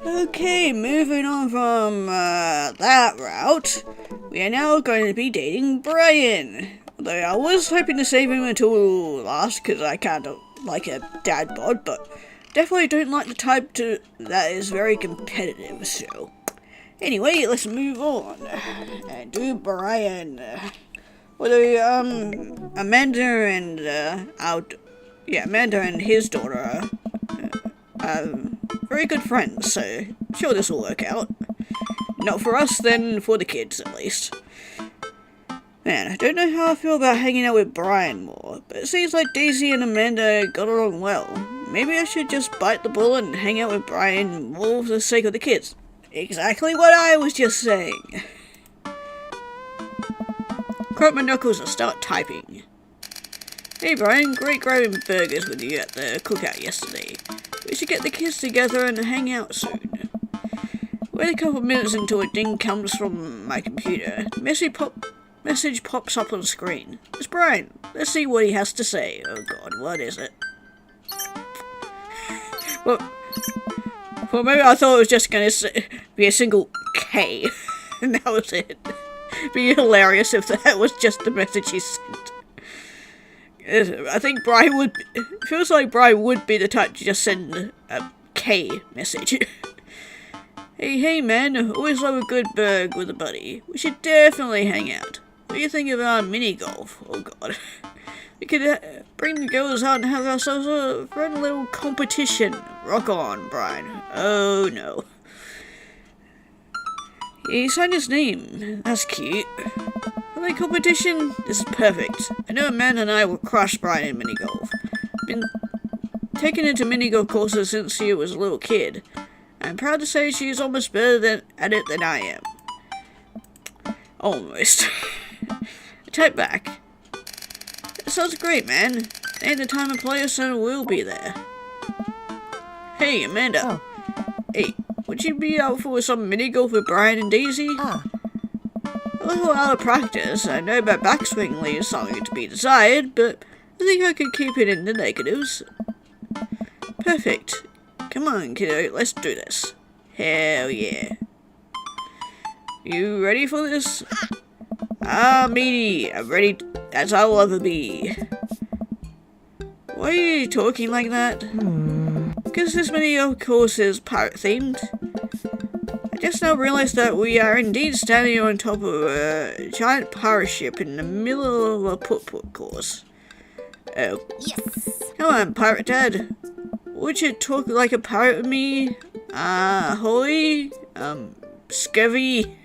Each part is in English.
Okay, moving on from that route, we are now going to be dating Brian. Although I was hoping to save him until last because I kind of like a dad bod, but definitely don't like the type that is very competitive, so. Anyway, let's move on and do Brian. Although, Amanda and Amanda and his daughter are very good friends, so sure this will work out. Not for us, then for the kids at least. Man, I don't know how I feel about hanging out with Brian more, but it seems like Daisy and Amanda got along well. Maybe I should just bite the bullet and hang out with Brian more for the sake of the kids. Exactly what I was just saying. Crack my knuckles and start typing. Hey Brian, great grabbing burgers with you at the cookout yesterday. We should get the kids together and hang out soon. Wait a couple minutes until a ding comes from my computer. Message pops up on screen. It's Brian. Let's see what he has to say. Oh god, what is it? Well, maybe I thought it was just going to be a single K, and that was it. It'd be hilarious if that was just the message he sent. I think Brian would... It feels like Brian would be the type to just send a K message. Hey man, always love a good burg with a buddy. We should definitely hang out. What do you think of our mini-golf? Oh god. We could bring the girls out and have ourselves a fun little competition. Rock on, Brian. Oh no. He signed his name. That's cute. Play competition? This is perfect. I know Amanda and I will crush Brian in mini-golf. Been taken into mini-golf courses since he was a little kid. I'm proud to say she's almost better at it than I am. Almost. I type back. That sounds great, man. Ain't the time and place, so we'll be there. Hey, Amanda. Oh. Hey, would you be out for some mini-golf with Brian and Daisy? Ah. A little out of practice. I know my backswing leaves something to be desired, but I think I could keep it in the negatives. Perfect. Come on, kiddo, let's do this. Hell yeah. You ready for this? Ah, meaty. I'm ready as I'll ever be. Why are you talking like that? Because this mini course is pirate themed. I just now realized that we are indeed standing on top of a giant pirate ship in the middle of a put-put course. Oh. Yes. Come on, Pirate Dad. Would you talk like a pirate with me? Ahoy? Scurvy?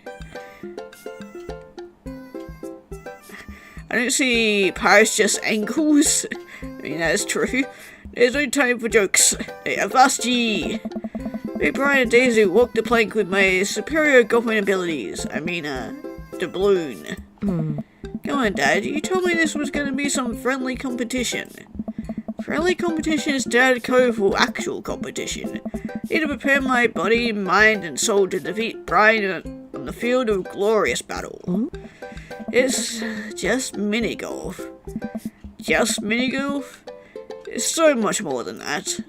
I don't see pirates, just ankles. I mean, that's true. There's no time for jokes. Hey, Avasti! Me, Brian and Daisy walk the plank with my superior golfing abilities. I mean, doubloon. Come on, Dad. You told me this was going to be some friendly competition. Friendly competition is Dad code for actual competition. Need to prepare my body, mind, and soul to defeat Brian on the field of glorious battle. It's just mini-golf. Just mini-golf? It's so much more than that.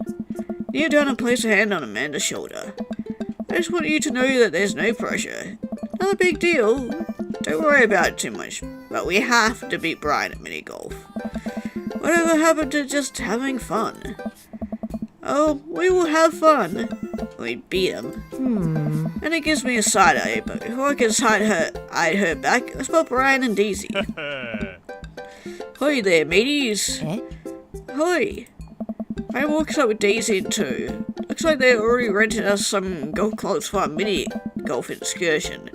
Kneel down and place a hand on Amanda's shoulder. I just want you to know that there's no pressure. Not a big deal. Don't worry about it too much. But we have to beat Brian at mini-golf. Whatever happened to just having fun? Oh, we will have fun. We beat him. And it gives me a side eye, but before I can eye her back, let's spell Brian and Daisy. Hoi there, mateys. Eh? Hoi. I walks up with Daisy in tow. Looks like they already rented us some golf clubs for our mini golf excursion.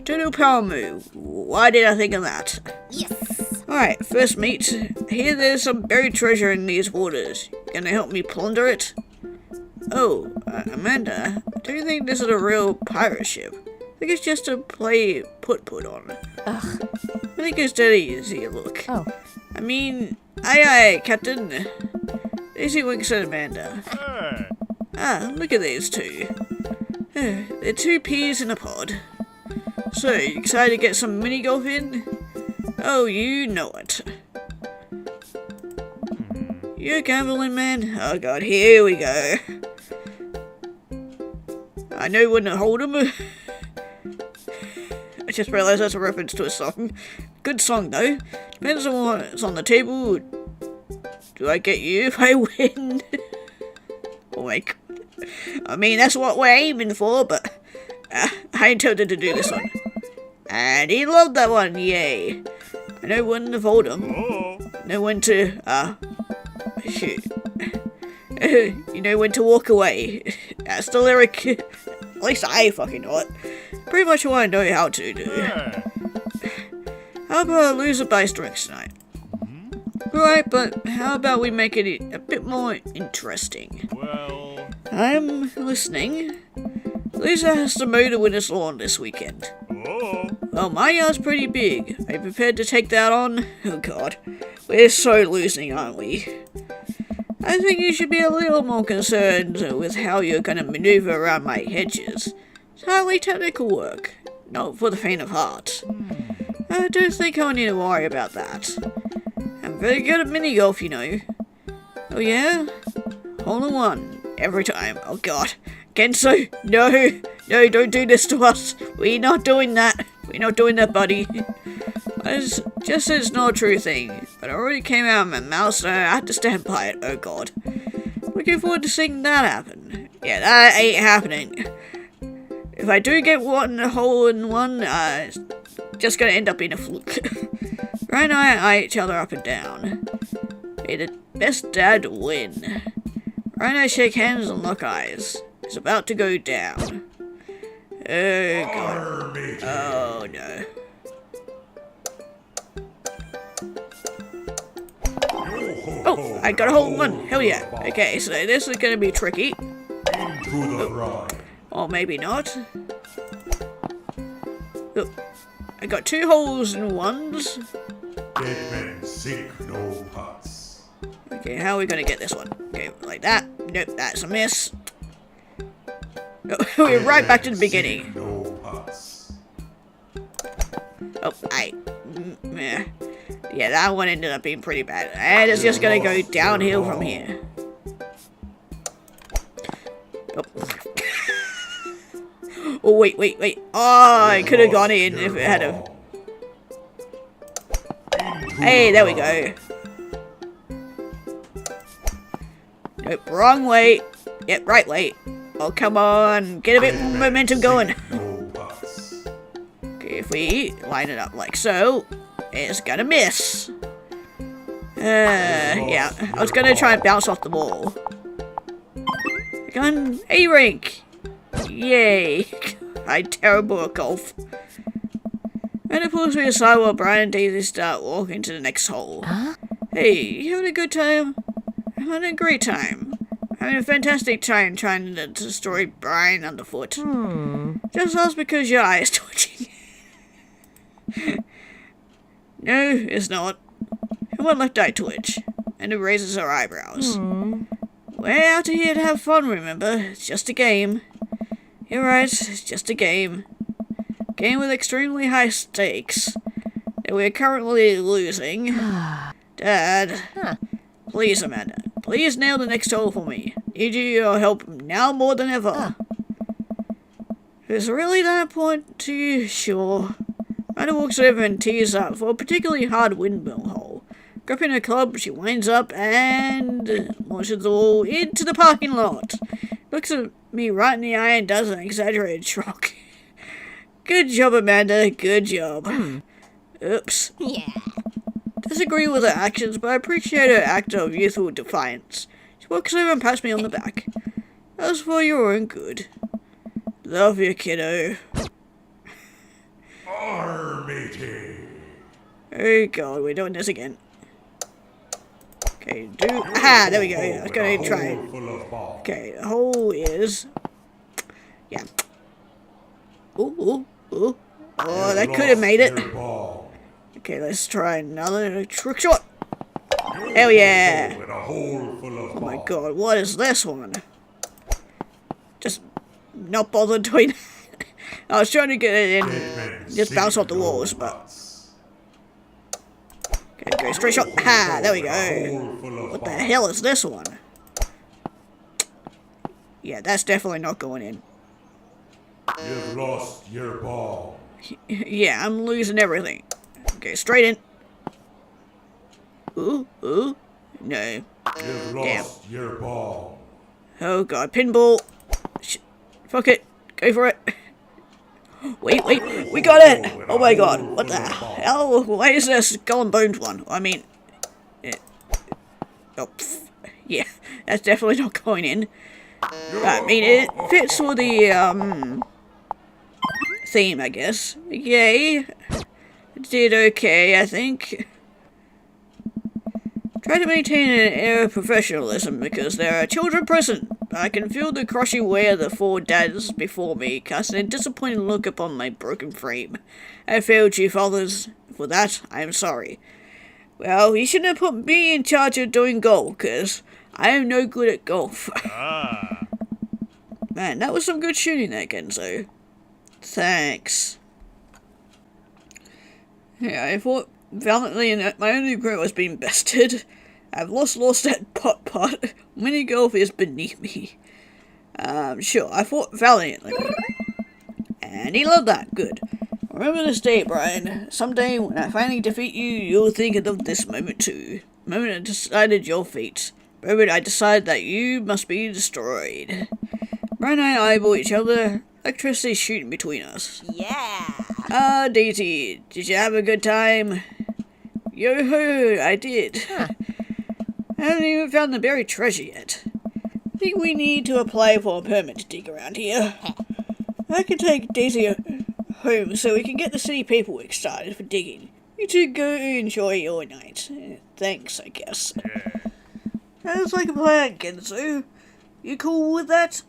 Total power move. Why did I think of that? Yes. Alright, first meet. Here there's some buried treasure in these waters. Gonna help me plunder it? Oh, Amanda, do you think this is a real pirate ship? I think it's just to play put-put on. Ugh. I think it's dead easy, look. Oh. I mean, aye, Captain. Daisy winks at Amanda. Look at these two. They're two peas in a pod. So, you excited to get some mini-golf in? Oh, you know it. You a gambling man? Oh god, here we go. I know when to hold 'em. I just realised that's a reference to a song. Good song though. Depends on what's on the table. Do I get you if I win? Oh my god. I mean, that's what we're aiming for, but I intended to do this one. And he loved that one, yay. I know when to fold him. Know when to, shoot. You know when to walk away. That's the lyric. At least I fucking know it. Pretty much what I know how to do. How about a loser buys drinks tonight? Right, but how about we make it a bit more interesting? Well, I'm listening. Loser has to mow the winner's lawn this weekend. Well, my yard's pretty big. Are you prepared to take that on? Oh god. We're so losing, aren't we? I think you should be a little more concerned with how you're gonna maneuver around my hedges. It's highly technical work. Not for the faint of heart. I don't think I need to worry about that. I'm very good at mini golf, you know. Oh yeah? Hole in one. Every time. Oh god. Kenzo, no! No, don't do this to us! We're not doing that! We're not doing that, buddy. It's not a true thing, but it already came out of my mouth, so I had to stand by it. Oh god. Looking forward to seeing that happen. Yeah, that ain't happening. If I do get one hole in one, it's just gonna end up being a fluke. Right now, I eye each other up and down. May the best dad win. Right now, shake hands and lock eyes. It's about to go down. Oh god. Oh no. Oh, I got a hole in one. Hell yeah. Okay, so this is gonna be tricky. Or maybe not. Oh, I got 2 holes in ones. Dead men sink no putts. Okay, how are we gonna get this one? Okay, like that. Nope, that's a miss. Oh, we're right back to the beginning. No putts. Oh, yeah, that one ended up being pretty bad. And it's just gonna go downhill from here. Oh, oh wait. Oh, I could have gone in if it had a... Hey, there we go. Nope, wrong way. Yep, right way. Oh, come on. Get a bit more momentum going. Okay, if we line it up like so, it's gonna miss. Yeah, I was gonna try and bounce off the ball. Gun A-rank. Yay. I'm terrible at golf. And of course we decide while Brian and Daisy start walking to the next hole. Huh? Hey, you having a good time? I'm having a great time. Having a fantastic time trying to destroy Brian underfoot. Just ask because your eye is twitching. No, it's not. Her one left eye twitch. And it raises her eyebrows. We're out here to have fun, remember? It's just a game. You're right, it's just a game. Game with extremely high stakes. That we're currently losing. Dad. Please, Amanda. Please nail the next hole for me. Need your help now more than ever. If it's really that important to you, sure. Amanda walks over and tees up for a particularly hard windmill hole. Gripping her club, she winds up and launches the ball into the parking lot. Looks at me right in the eye and does an exaggerated shrug. Good job, Amanda. Good job. Oops. Yeah. Disagree with her actions, but I appreciate her act of youthful defiance. She walks over and pats me on the back. That was for your own good. Love you, kiddo. Armatey. Oh god, we're doing this again. Okay, aha, there we go. Yeah, I was gonna try it. Okay, the hole is... Yeah. Ooh. Oh, that could have made it. Okay, let's try another trick shot. Hell yeah. Oh my god, what is this one? Just not bothered doing that. I was trying to get it in, just bounce off the walls, but... Okay, go straight shot. Ah, there we go. What the hell is this one? Yeah, that's definitely not going in. You've lost your ball. Yeah, I'm losing everything. Okay, straight in. Ooh, ooh. No. You've lost your ball. Oh god, pinball. Fuck it. Go for it. Wait, we got it! Oh my god, what the hell? Why is there a skull and bones one? I mean... oh, pff. Yeah, that's definitely not going in. I mean, it fits with the, theme, I guess. Yay. Did okay, I think. Try to maintain an air of professionalism because there are children present. I can feel the crushing weight of the 4 dads before me, casting a disappointed look upon my broken frame. I failed you, fathers. For that, I am sorry. Well, you shouldn't have put me in charge of doing golf, because I am no good at golf. Man, that was some good shooting there, Genzo. Thanks. Yeah, I fought valiantly and my only regret was being bested. I've lost at putt-putt. Mini golf is beneath me. Sure, I fought valiantly. And he loved that, good. Remember this day, Brian. Someday, when I finally defeat you, you'll think of this moment too. The moment I decided your fate. The moment I decided that you must be destroyed. Brian and I eyeball each other. Electricity shooting between us. Yeah. Daisy, did you have a good time? Yo-ho, I did. I haven't even found the buried treasure yet. I think we need to apply for a permit to dig around here. I can take Daisy home so we can get the city paperwork started for digging. You two go enjoy your night. Thanks, I guess. Sounds like a plan, Genzo. You cool with that?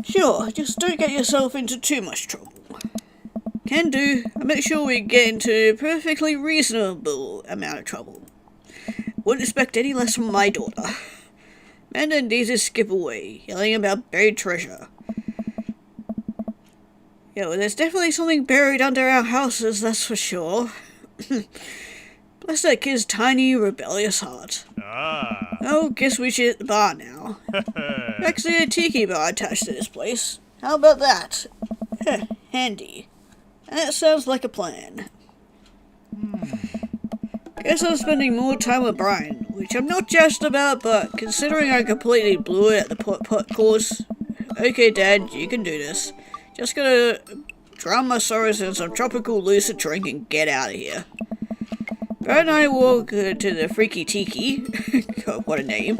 Sure, just don't get yourself into too much trouble. Can do. I'll make sure we get into a perfectly reasonable amount of trouble. Wouldn't expect any less from my daughter. Amanda and Daisy skip away, yelling about buried treasure. Yeah, well, there's definitely something buried under our houses, that's for sure. Bless that kid's tiny, rebellious heart. Oh, guess we should hit the bar now. Actually, a tiki bar attached to this place. How about that? Handy. That sounds like a plan. Guess I'm spending more time with Brian, which I'm not just about, but considering I completely blew it at the putt-putt course. Okay, Dad, you can do this. Just gotta drown my sorrows in some tropical lucid drink and get out of here. Brian and I walk to the Freaky Tiki. God, what a name.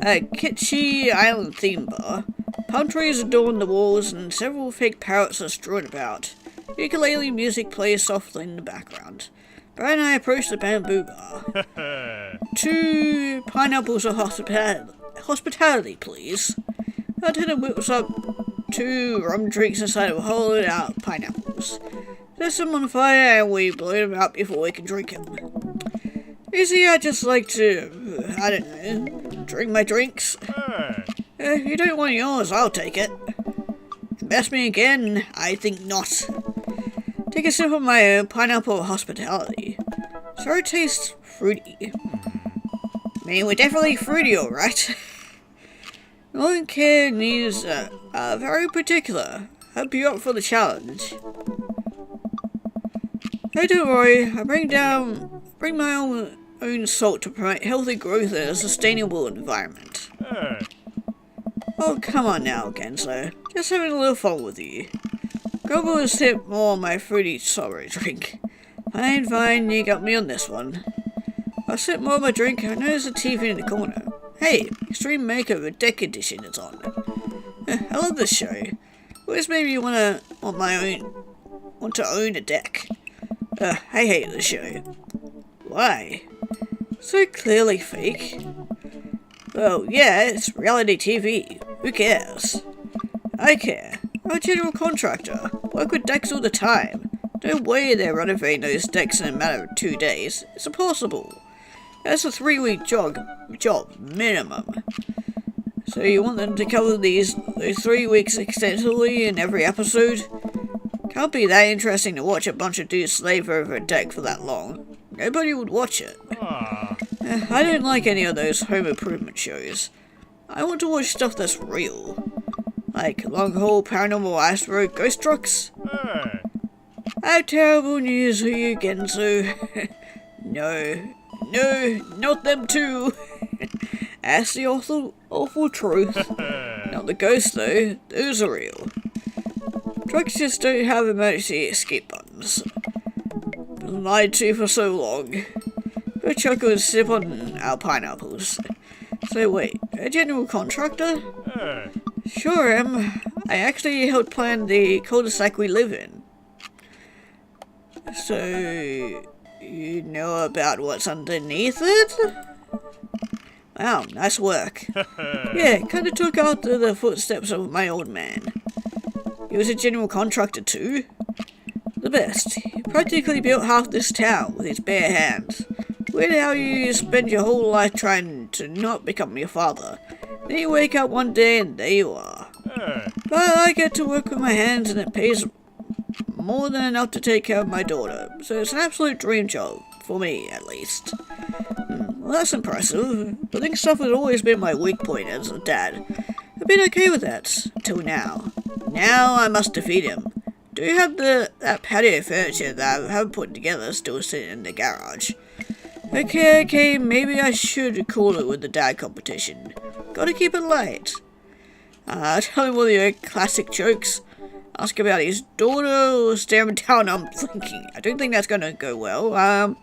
A kitschy island theme bar. Palm trees adorn the walls and several fake parrots are strewn about. Ukulele music plays softly in the background. Brian and I approach the bamboo bar. 2 pineapples of hospitality, please. Bartender whips up 2 rum drinks inside of hollowed out pineapples. Set them on fire and we blow them out before we can drink them. You see, I just like to, I don't know, drink my drinks. If you don't want yours, I'll take it. Invest me again? I think not. Take a sip of my pineapple hospitality. Sorry it tastes fruity. I mean, we're definitely fruity, alright? One kid needs very particular. Hope you're up for the challenge. Hey, don't worry. I bring my own salt to promote healthy growth in a sustainable environment. Oh, come on now, Genzo. Just having a little fun with you. Grab a sip more of my fruity sorrow drink. Fine, you got me on this one. I'll sip more of my drink. I notice the TV in the corner. Hey, Extreme Makeover Deck Edition is on. I love this show. Always made me want to own a deck. I hate the show. Why? So clearly fake. Well, yeah, it's reality TV. Who cares? I care. I'm a general contractor. Work with decks all the time. No way they're renovating those decks in a matter of 2 days. It's impossible. That's a 3-week job minimum. So you want them to cover those 3 weeks extensively in every episode? Can't be that interesting to watch a bunch of dudes slave over a deck for that long. Nobody would watch it. I don't like any of those home improvement shows. I want to watch stuff that's real. Like Long Haul, Paranormal Iceberg, Ghost Trucks. How terrible news are you getting to? No, not them too. That's the awful truth. Not the ghosts though, those are real. Trucks just don't have emergency escape buttons. Been lied to for so long. But Chuck would sip on our pineapples. So wait, a general contractor? Sure am. I actually helped plan the cul-de-sac we live in. So, you know about what's underneath it? Wow, nice work. Yeah, kinda took after the footsteps of my old man. He was a general contractor too. The best. He practically built half this town with his bare hands. Weird how you spend your whole life trying to not become your father. Then you wake up one day and there you are. But I get to work with my hands and it pays more than enough to take care of my daughter. So it's an absolute dream job. For me, at least. Well, that's impressive. Building stuff has always been my weak point as a dad. I've been okay with that, till now. Now I must defeat him. Do you have that patio furniture that I haven't put together still sitting in the garage? Okay, maybe I should call it with the dad competition. Gotta keep it light. Tell him one of your classic jokes. Ask about his daughter or stare him down, I'm thinking. I don't think that's gonna go well.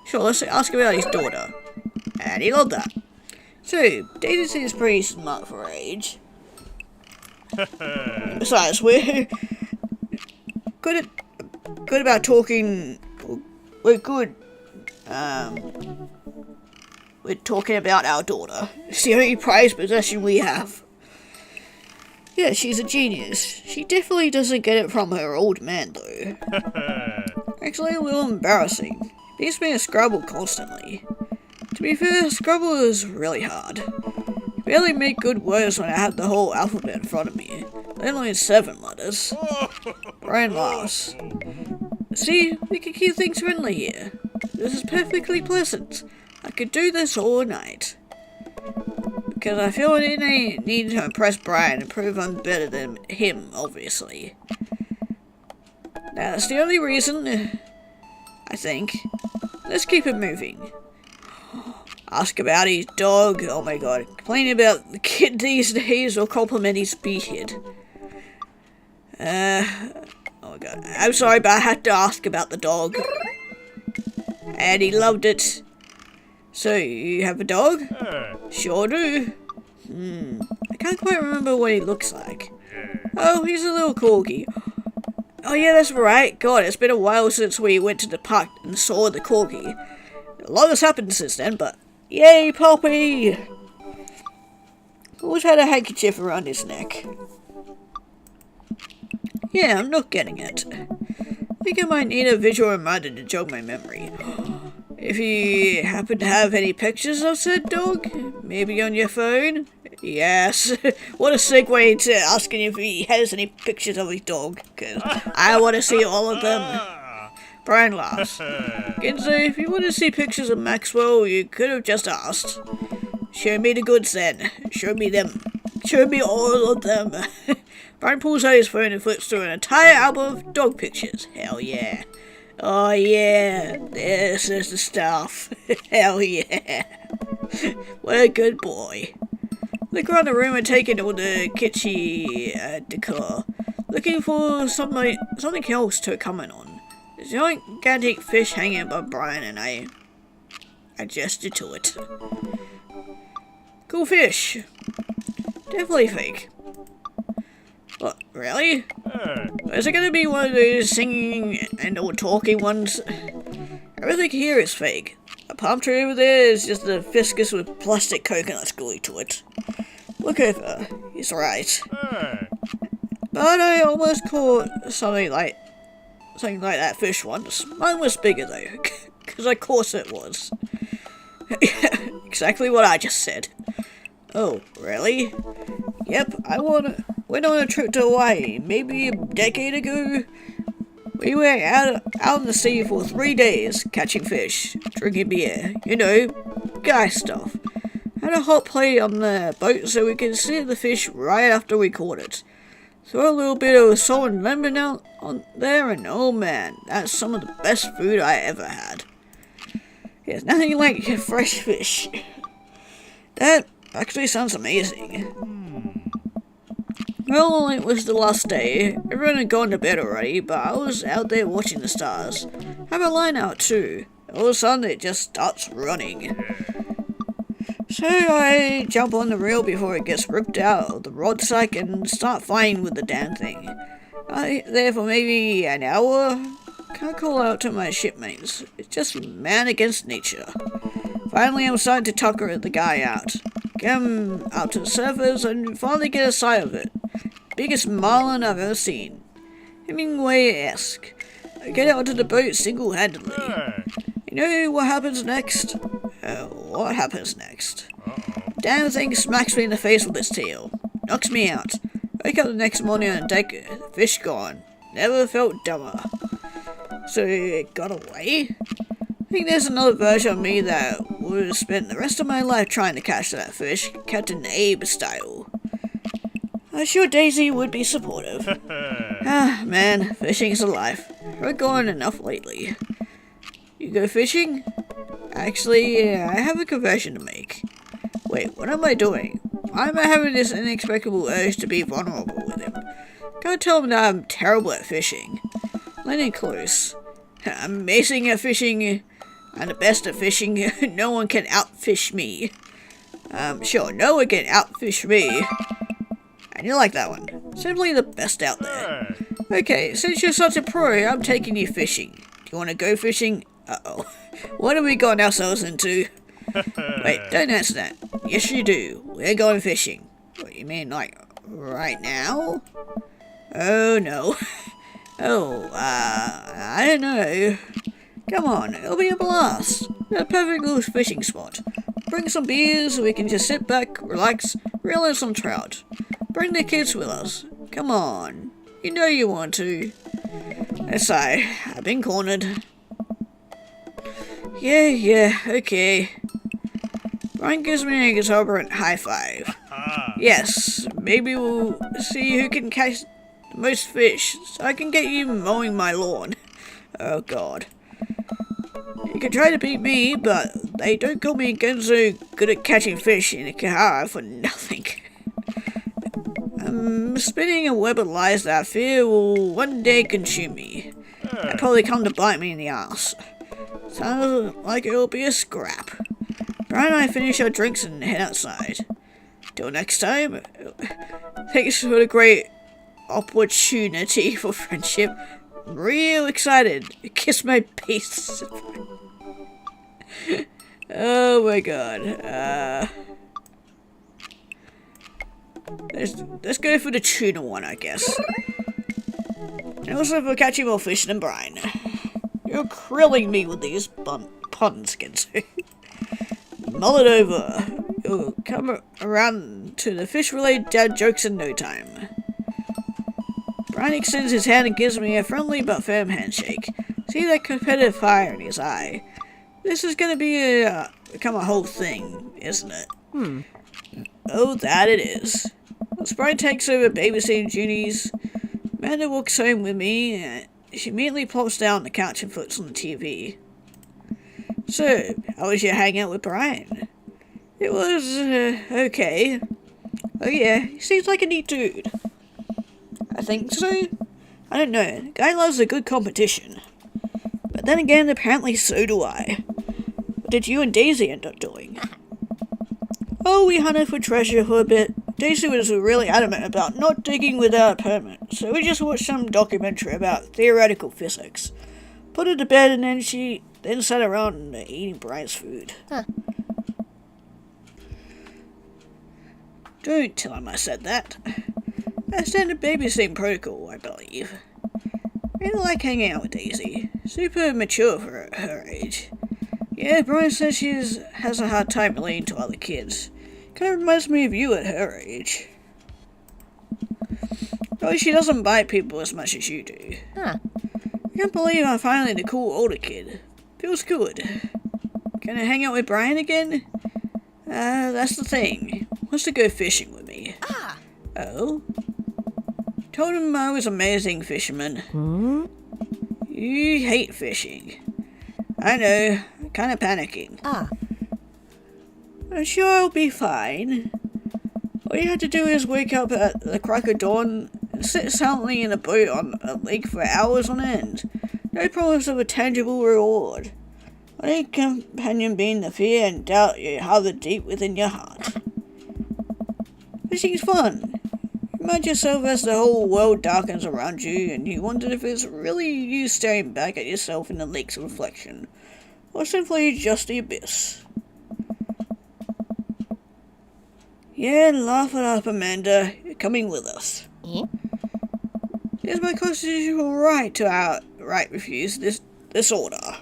Sure, let's ask about his daughter. And he loved that. So, Daisy seems pretty smart for her age. Besides, we're good about talking. We're good. We're talking about our daughter. It's the only prized possession we have. Yeah, she's a genius. She definitely doesn't get it from her old man, though. Actually, a little embarrassing. He's been a Scrabble constantly. To be fair, Scrabble is really hard. I barely make good words when I have the whole alphabet in front of me, let alone 7 letters. Brian laughs. See, we can keep things friendly here. This is perfectly pleasant. I could do this all night. Because I feel I need to impress Brian and prove I'm better than him, obviously. That's the only reason, I think. Let's keep it moving. Ask about his dog. Oh my god. Complaining about the kid these days or compliment his beard. Oh my god. I'm sorry, but I had to ask about the dog. And he loved it. So, you have a dog? Sure do. I can't quite remember what he looks like. Oh, he's a little corgi. Oh yeah, that's right. God, it's been a while since we went to the park and saw the corgi. A lot has happened since then, but yay, Poppy! Always had a handkerchief around his neck. Yeah, I'm not getting it. I think I might need a visual reminder to jog my memory. If you happen to have any pictures of said dog, maybe on your phone? Yes. What a segue to asking if he has any pictures of his dog, because I want to see all of them. Brian laughs. Ginzo, if you want to see pictures of Maxwell, you could have just asked. Show me the goods then. Show me them. Show me all of them. Brian pulls out his phone and flips through an entire album of dog pictures. Hell yeah. Oh yeah, this is the stuff. Hell yeah. What a good boy. Look around the room and taking all the kitschy decor. Looking for something else to comment on. There's a gigantic fish hanging above Brian and I gestured to it. Cool fish. Definitely fake. What, really? Is it gonna be one of those singing and or talking ones? Everything here is fake. A palm tree over there is just a fiscus with plastic coconuts glued to it. Look over, he's right. But I almost caught something like that fish once. Mine was bigger though, because of course it was. Exactly what I just said. Oh, really? Yep, went on a trip to Hawaii, maybe a decade ago. We were out in the sea for 3 days, catching fish, drinking beer, guy stuff. Had a hot plate on the boat so we could see the fish right after we caught it. Throw a little bit of salt and lemon out on there, and oh man, that's some of the best food I ever had. There's nothing like fresh fish. That actually sounds amazing. Well, it was the last day. Everyone had gone to bed already, but I was out there watching the stars. Have a line out too. All of a sudden it just starts running. So I jump on the reel before it gets ripped out of the rod sack and start fighting with the damn thing. I there for maybe an hour. Can't call out to my shipmates. It's just man against nature. Finally I'm starting to tucker the guy out. Get him out to the surface and finally get a sight of it. Biggest marlin I've ever seen. Hemingway-esque. I get out to the boat single-handedly. You know what happens next? What happens next? Damn thing smacks me in the face with its tail. Knocks me out. Wake up the next morning on deck, fish gone. Never felt dumber. So it got away? I think there's another version of me that would have spent the rest of my life trying to catch that fish, Captain Abe style. I'm sure Daisy would be supportive. Ah, man, fishing is a life. We're going enough lately. You go fishing? Actually, yeah, I have a confession to make. Wait, what am I doing? Why am I having this inexplicable urge to be vulnerable with him? Gotta tell him that I'm terrible at fishing. Leaning close. I'm amazing at fishing. I'm the best at fishing. No one can outfish me. Sure, no one can outfish me. And you like that one. Simply the best out there. Okay, since you're such a pro, I'm taking you fishing. Do you want to go fishing? Uh-oh. What have we gotten ourselves into? Wait, don't answer that. Yes, you do. We're going fishing. What, you mean, like, right now? Oh, no. Oh, I don't know. Come on, it'll be a blast. A perfect little fishing spot. Bring some beers so we can just sit back, relax, reel in some trout. Bring the kids with us. Come on. You know you want to. Aside, I've been cornered. Yeah, okay. Brian gives me an exuberant high five. Yes, maybe we'll see who can catch the most fish, so I can get you mowing my lawn. Oh god. You can try to beat me, but they don't call me Genzo good at catching fish in a Kahara for nothing. I'm spinning a web of lies that I fear will one day consume me. They'll probably come to bite me in the ass. Sounds like it'll be a scrap. Brian and I finish our drinks and head outside. Till next time, thanks for the great opportunity for friendship. I'm real excited. Kiss my face. Oh my god. Let's go for the tuna one, I guess. And also for catching more fish than Brian. You're krilling me with these puns, Genzo. Mull it over. You'll come around to the fish-related dad jokes in no time. Brian extends his hand and gives me a friendly but firm handshake. See that competitive fire in his eye. This is gonna become a whole thing, isn't it? Oh, that it is. Once Brian takes over babysitting duties, Amanda walks home with me, and she immediately plops down on the couch and flips on the TV. So, how was your hangout with Brian? It was, okay. Oh yeah, he seems like a neat dude. I think so. I don't know, the guy loves a good competition. But then again, apparently so do I. What did you and Daisy end up doing? Oh, we hunted for treasure for a bit. Daisy was really adamant about not digging without a permit, so we just watched some documentary about theoretical physics. Put her to bed and then she sat around eating Brian's food. Don't tell him I said that. That's standard babysitting protocol, I believe. I don't like hanging out with Daisy. Super mature for her age. Yeah, Brian says she has a hard time relating to other kids. Kind of reminds me of you at her age. Though she doesn't bite people as much as you do. I can't believe I'm finally the cool older kid. Feels good. Can I hang out with Brian again? That's the thing. Wants to go fishing with me. Oh? Told him I was an amazing fisherman. You hate fishing. I know. Kind of panicking. I'm sure I'll be fine. All you have to do is wake up at the crack of dawn and sit silently in a boat on a lake for hours on end. No promise of a tangible reward. Only companion being the fear and doubt you harbor deep within your heart. Fishing's fun. Imagine yourself as the whole world darkens around you and you wonder if it's really you staring back at yourself in the lake's reflection, or simply just the abyss. Yeah, laugh it up, Amanda. You're coming with us. It's my constitutional right to outright refuse this order.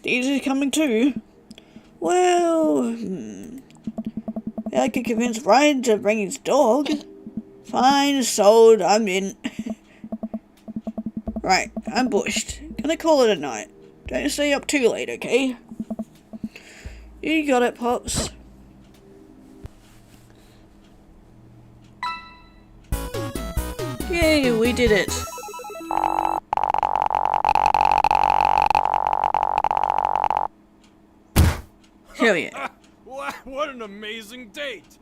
Daisy's coming too. Well, I could convince Brian to bring his dog. Fine, sold, I'm in. Right, I'm bushed. Gonna call it a night. Don't stay up too late, okay? You got it, Pops. Yay, we did it. Hell yeah. What an amazing date!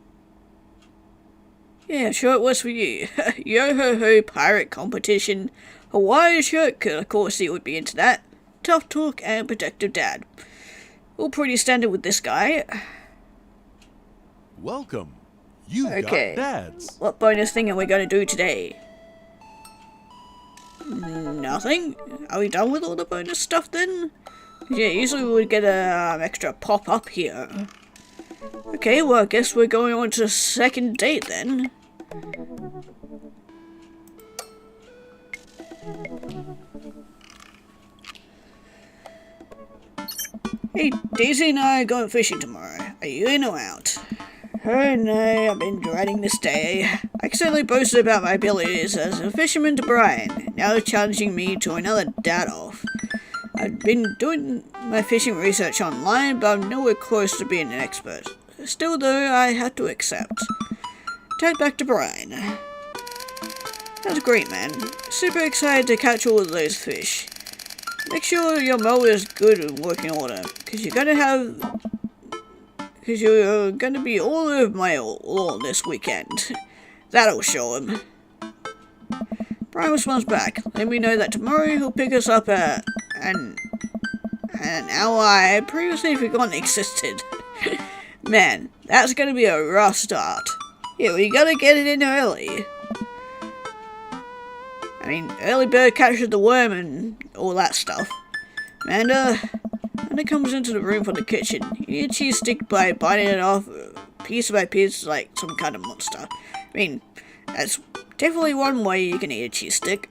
Yeah, sure it was for you. Yo-ho-ho pirate competition. Hawaii shirt, of course he would be into that. Tough talk and protective dad. All pretty standard with this guy. Welcome. You Okay. got dads. What bonus thing are we going to do today? Nothing? Are we done with all the bonus stuff then? Yeah, usually we would get a extra pop-up here. Okay, well I guess we're going on to the second date then. Hey, Daisy and I are going fishing tomorrow. Are you in or out? Oh no, I've been dreading this day. I accidentally boasted about my abilities as a fisherman to Brian, now challenging me to another dad-off. I've been doing my fishing research online, but I'm nowhere close to being an expert. Still though, I had to accept. Tag back to Brian. That's great, man. Super excited to catch all of those fish. Make sure your mower is good and working order, because you're gonna be all over my lawn this weekend. That'll show him. Brian responds back, letting me know that tomorrow he'll pick us up at an hour I had previously forgotten existed. Man, that's gonna be a rough start. Yeah, we gotta get it in early. I mean, early bird catches the worm and all that stuff. Amanda comes into the room from the kitchen. You eat a cheese stick by biting it off piece by piece like some kind of monster. I mean, that's definitely one way you can eat a cheese stick.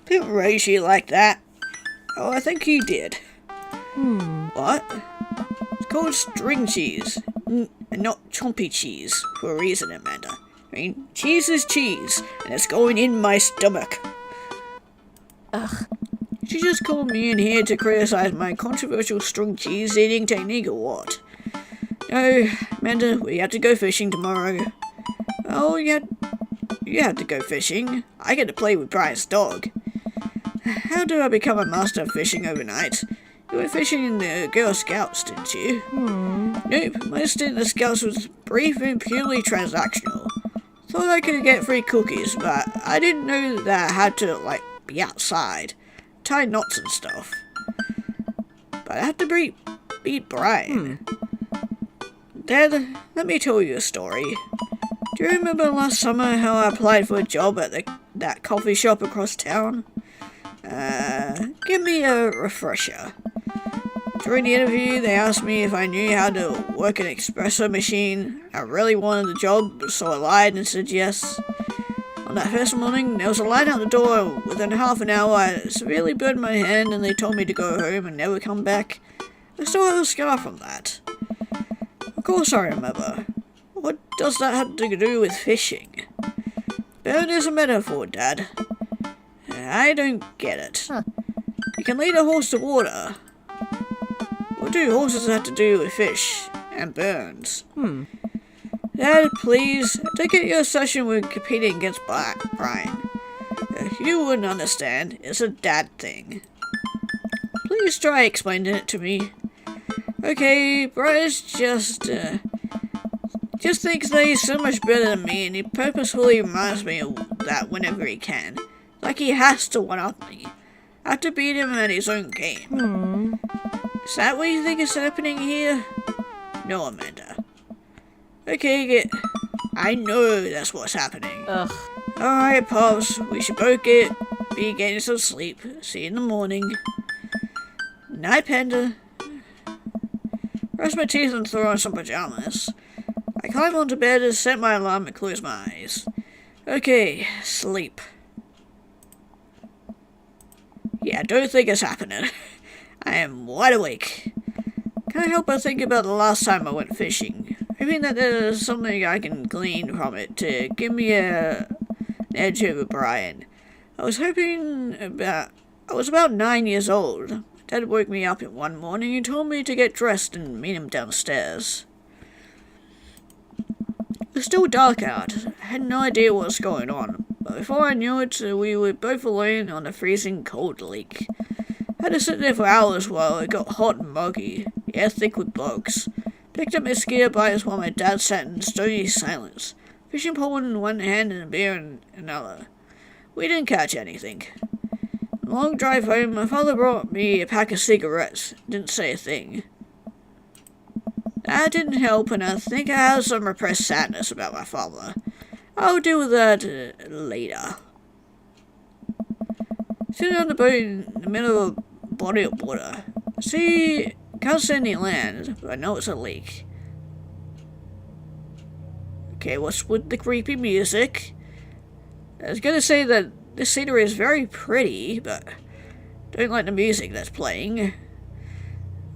Didn't raise you like that. Oh, I think he did. What? It's called string cheese, and not chompy cheese, for a reason, Amanda. I mean, cheese is cheese, and it's going in my stomach. Ugh. She just called me in here to criticize my controversial string cheese eating technique or what? No, Amanda, we have to go fishing tomorrow. Oh, you have to go fishing. I get to play with Brian's dog. How did I become a master of fishing overnight? You went fishing in the Girl Scouts, didn't you? Nope, my stint in the Scouts was brief and purely transactional. Thought I could get free cookies, but I didn't know that I had to, be outside. Tie knots and stuff. But I have to beat Brian. Dad, let me tell you a story. Do you remember last summer how I applied for a job at that coffee shop across town? Give me a refresher. During the interview, they asked me if I knew how to work an espresso machine. I really wanted the job, so I lied and said yes. On that first morning, there was a line out the door. Within half an hour, I severely burned my hand and they told me to go home and never come back. I still have a scar from that. Of course I remember. What does that have to do with fishing? Burn is a metaphor, Dad. I don't get it. You can lead a horse to water. What do horses have to do with fish? And and burns. Dad, please, don't get your obsession with competing against Brian. You wouldn't understand. It's a dad thing. Please try explaining it to me. Okay, Brian's just thinks that he's so much better than me, and he purposefully reminds me of that whenever he can. Like he has to one-up me. I have to beat him at his own game. Is that what you think is happening here? No, Amanda. Okay, I know that's what's happening. Ugh. Alright, Pops, we should both be getting some sleep. See you in the morning. Night, Panda. Brush my teeth and throw on some pajamas. I climb onto bed and set my alarm and close my eyes. Okay, sleep. Yeah, I don't think it's happening. I am wide awake. Can't help but think about the last time I went fishing. Hoping that there's something I can glean from it to give me an edge over Brian. I was about 9 years old. Dad woke me up one morning and told me to get dressed and meet him downstairs. It was still dark out. I had no idea what was going on, but before I knew it, we were both alone on a freezing cold lake. I had to sit there for hours while it got hot and muggy, the air thick with bugs. Picked up my mosquito bites while my dad sat in stony silence, fishing pole in one hand and a beer in another. We didn't catch anything. On the long drive home, my father brought me a pack of cigarettes. Didn't say a thing. That didn't help, and I think I have some repressed sadness about my father. I'll deal with that later. Sitting on the boat in the middle of a body of water. See, can't see any land, but I know it's a lake. Okay, what's with the creepy music? I was gonna say that this scenery is very pretty, but don't like the music that's playing.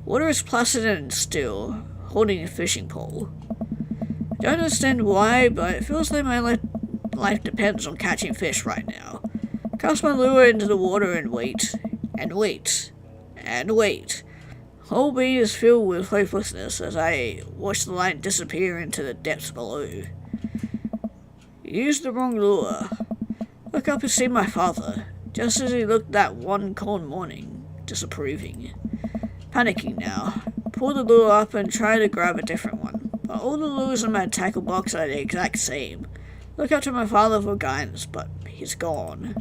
Water is placid and still, holding a fishing pole. I don't understand why, but it feels like my life depends on catching fish right now. Cast my lure into the water and wait, and wait, and wait. The whole being is filled with hopelessness as I watch the light disappear into the depths below. Used the wrong lure. Look up and see my father, just as he looked that one cold morning, disapproving. Panicking now, pull the lure up and try to grab a different one, but all the lures in my tackle box are the exact same. Look up to my father for guidance, but he's gone.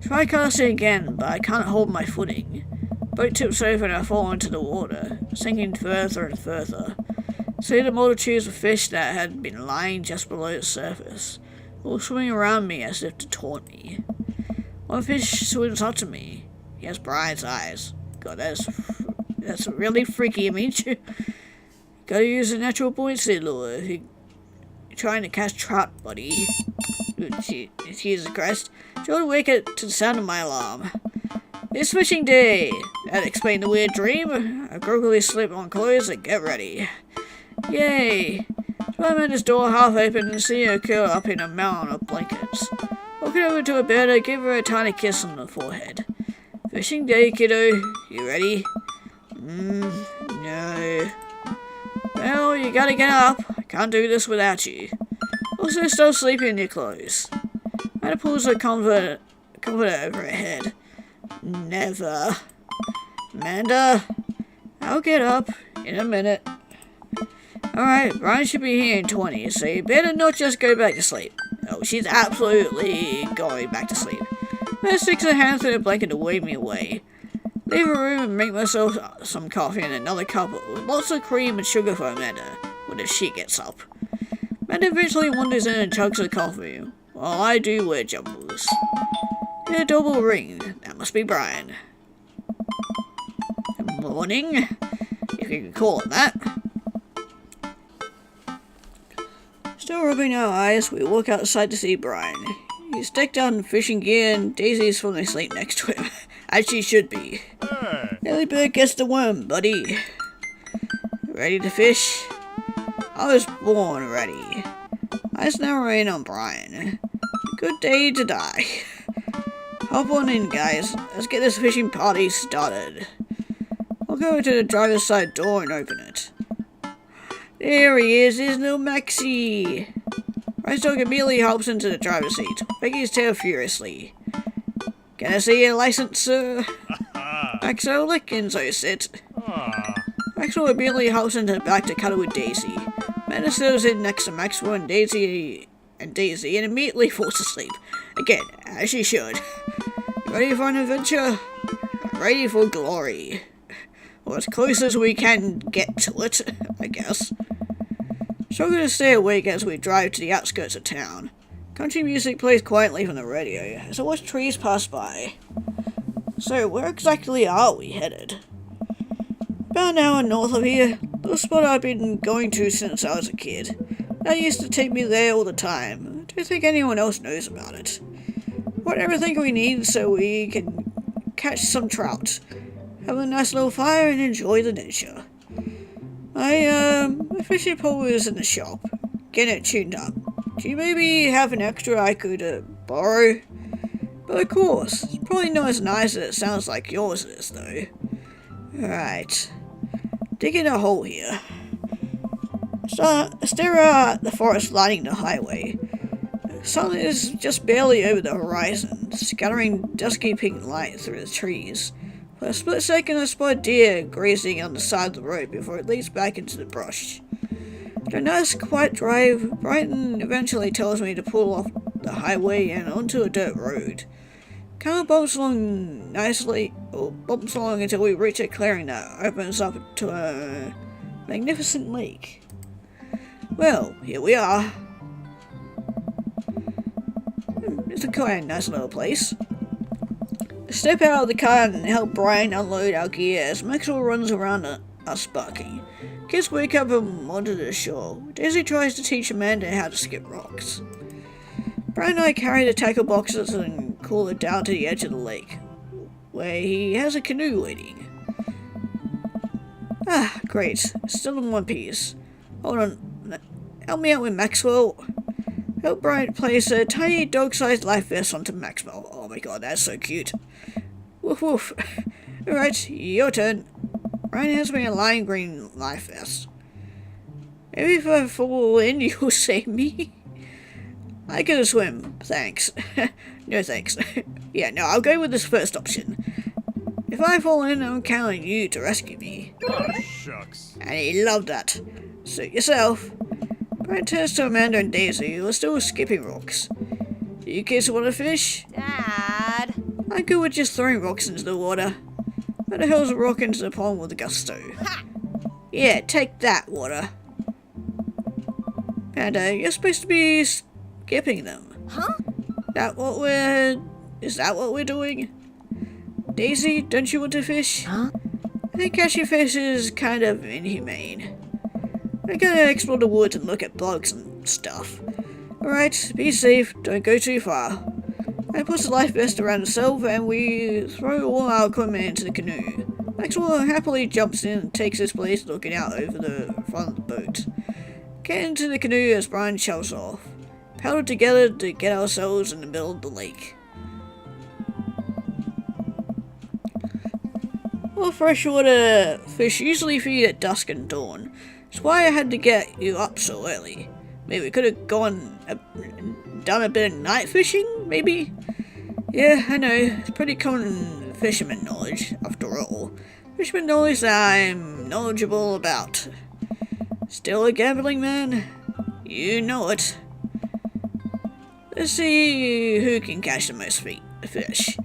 Try casting again, but I can't hold my footing. Boat tips over and I fall into the water, sinking further and further. See the multitudes of fish that had been lying just below the surface, all swimming around me as if to taunt me. One fish swims up to me. He has Brian's eyes. God, that's really freaky, Amici. Gotta use a natural buoyancy lure if you're trying to catch trout, buddy. Jesus Christ. Don't wake up to the sound of my alarm. It's fishing day. That explained the weird dream. I groggily slip on clothes and get ready. Yay. I'm at his door half open and see her curl up in a mound of blankets. Walking over to her bed, I give her a tiny kiss on the forehead. Fishing day, kiddo. You ready? No. Well, you gotta get up. I can't do this without you. Also, stop sleeping in your clothes. Amanda pulls her comforter over her head. Never. Amanda, I'll get up in a minute. Alright, Brian should be here in 20, so you better not just go back to sleep. Oh, she's absolutely going back to sleep. Amanda sticks her hand through the blanket to wave me away. Leave her room and make myself some coffee and another cup with lots of cream and sugar for Amanda when she gets up. Amanda eventually wanders in and chugs her coffee, while I do wear jumbles. A double ring. That must be Brian. Morning, if you can call it that. Still rubbing our eyes, we walk outside to see Brian. He's decked out in fishing gear and Daisy's falling asleep next to him, as she should be. Early bird gets the worm, buddy. Ready to fish? I was born ready. Eyes narrowing on Brian. Good day to die. Hop on in, guys. Let's get this fishing party started. I'll go to the driver's side door and open it. There he is, there's no Maxie. Brian's dog immediately hops into the driver's seat, wagging his tail furiously. Can I see your license, sir? Maxwell Lickens, I said. Maxwell immediately hops into the back to cuddle with Daisy. Amanda settles in next to Maxwell and Daisy and immediately falls asleep. Again, as she should. Ready for an adventure? Ready for glory. Or as close as we can get to it, I guess. Struggling to stay awake as we drive to the outskirts of town. Country music plays quietly from the radio as I watch trees pass by. So, where exactly are we headed? About an hour north of here, the spot I've been going to since I was a kid. Dad used to take me there all the time. I don't think anyone else knows about it. Want everything we need so we can catch some trout, have a nice little fire, and enjoy the nature. My fishing pole is in the shop, getting it tuned up. Do you maybe have an extra I could borrow? But of course, it's probably not as nice as it sounds like yours is, though. Right. Digging a hole here. Stare at the forest lining the highway. The sun is just barely over the horizon, scattering dusky pink light through the trees. For a split second, I spot a deer grazing on the side of the road before it leaps back into the brush. After a nice quiet drive, Brighton eventually tells me to pull off the highway and onto a dirt road. Kind of bumps along until we reach a clearing that opens up to a magnificent lake. Well, here we are. It's a quite nice little place. I step out of the car and help Brian unload our gear as Maxwell runs around us barking. Kids wake up and wander to the shore. Daisy tries to teach Amanda how to skip rocks. Brian and I carry the tackle boxes and call it down to the edge of the lake, where he has a canoe waiting. Ah, great. Still in one piece. Hold on. Help me out with Maxwell. Help Brian place a tiny dog-sized life vest onto Maxwell. Oh my god, that's so cute. Woof woof. Alright, your turn. Brian hands me a lime green life vest. Maybe if I fall in, you'll save me? I can swim, thanks. No thanks. Yeah, no, I'll go with this first option. If I fall in, I'm counting on you to rescue me. Oh, shucks. And he loved that. Suit yourself. Brian turns to Amanda and Daisy, who are still skipping rocks. You kids want to fish? Dad. I'm good with just throwing rocks into the water. Amanda hurls a rock into the pond with gusto. Ha! Yeah, take that, water. Amanda, you're supposed to be skipping them. Huh? Is that what we're doing? Daisy, don't you want to fish? Huh? I think catching fish is kind of inhumane. We're gonna explore the woods and look at bugs and stuff. Alright, be safe, don't go too far. I put the life vest around herself and we throw all our equipment into the canoe. Maxwell happily jumps in and takes his place looking out over the front of the boat. Get into the canoe as Brian shoves off. Paddle together to get ourselves in the middle of the lake. Well, freshwater fish usually feed at dusk and dawn. That's why I had to get you up so early. Maybe we could have done a bit of night fishing, maybe? Yeah, I know, it's pretty common fisherman knowledge, after all. Fisherman knowledge that I'm knowledgeable about. Still a gambling man? You know it. Let's see who can catch the most fish.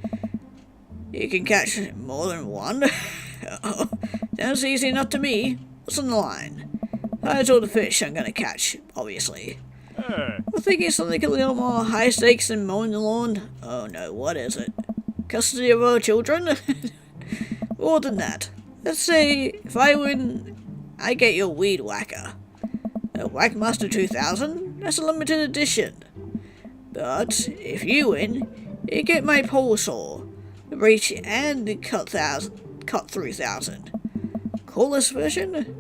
You can catch more than one? Oh, sounds easy enough to me. What's on the line? That's all the fish I'm gonna catch, obviously. Hey. I'm thinking something a little more high stakes than mowing the lawn. Oh no, what is it? Custody of our children? More than that. Let's say, if I win, I get your weed whacker. A Whackmaster 2000? That's a limited edition. But, if you win, you get my pole saw, the reach, and the cut 3000. Coolest version?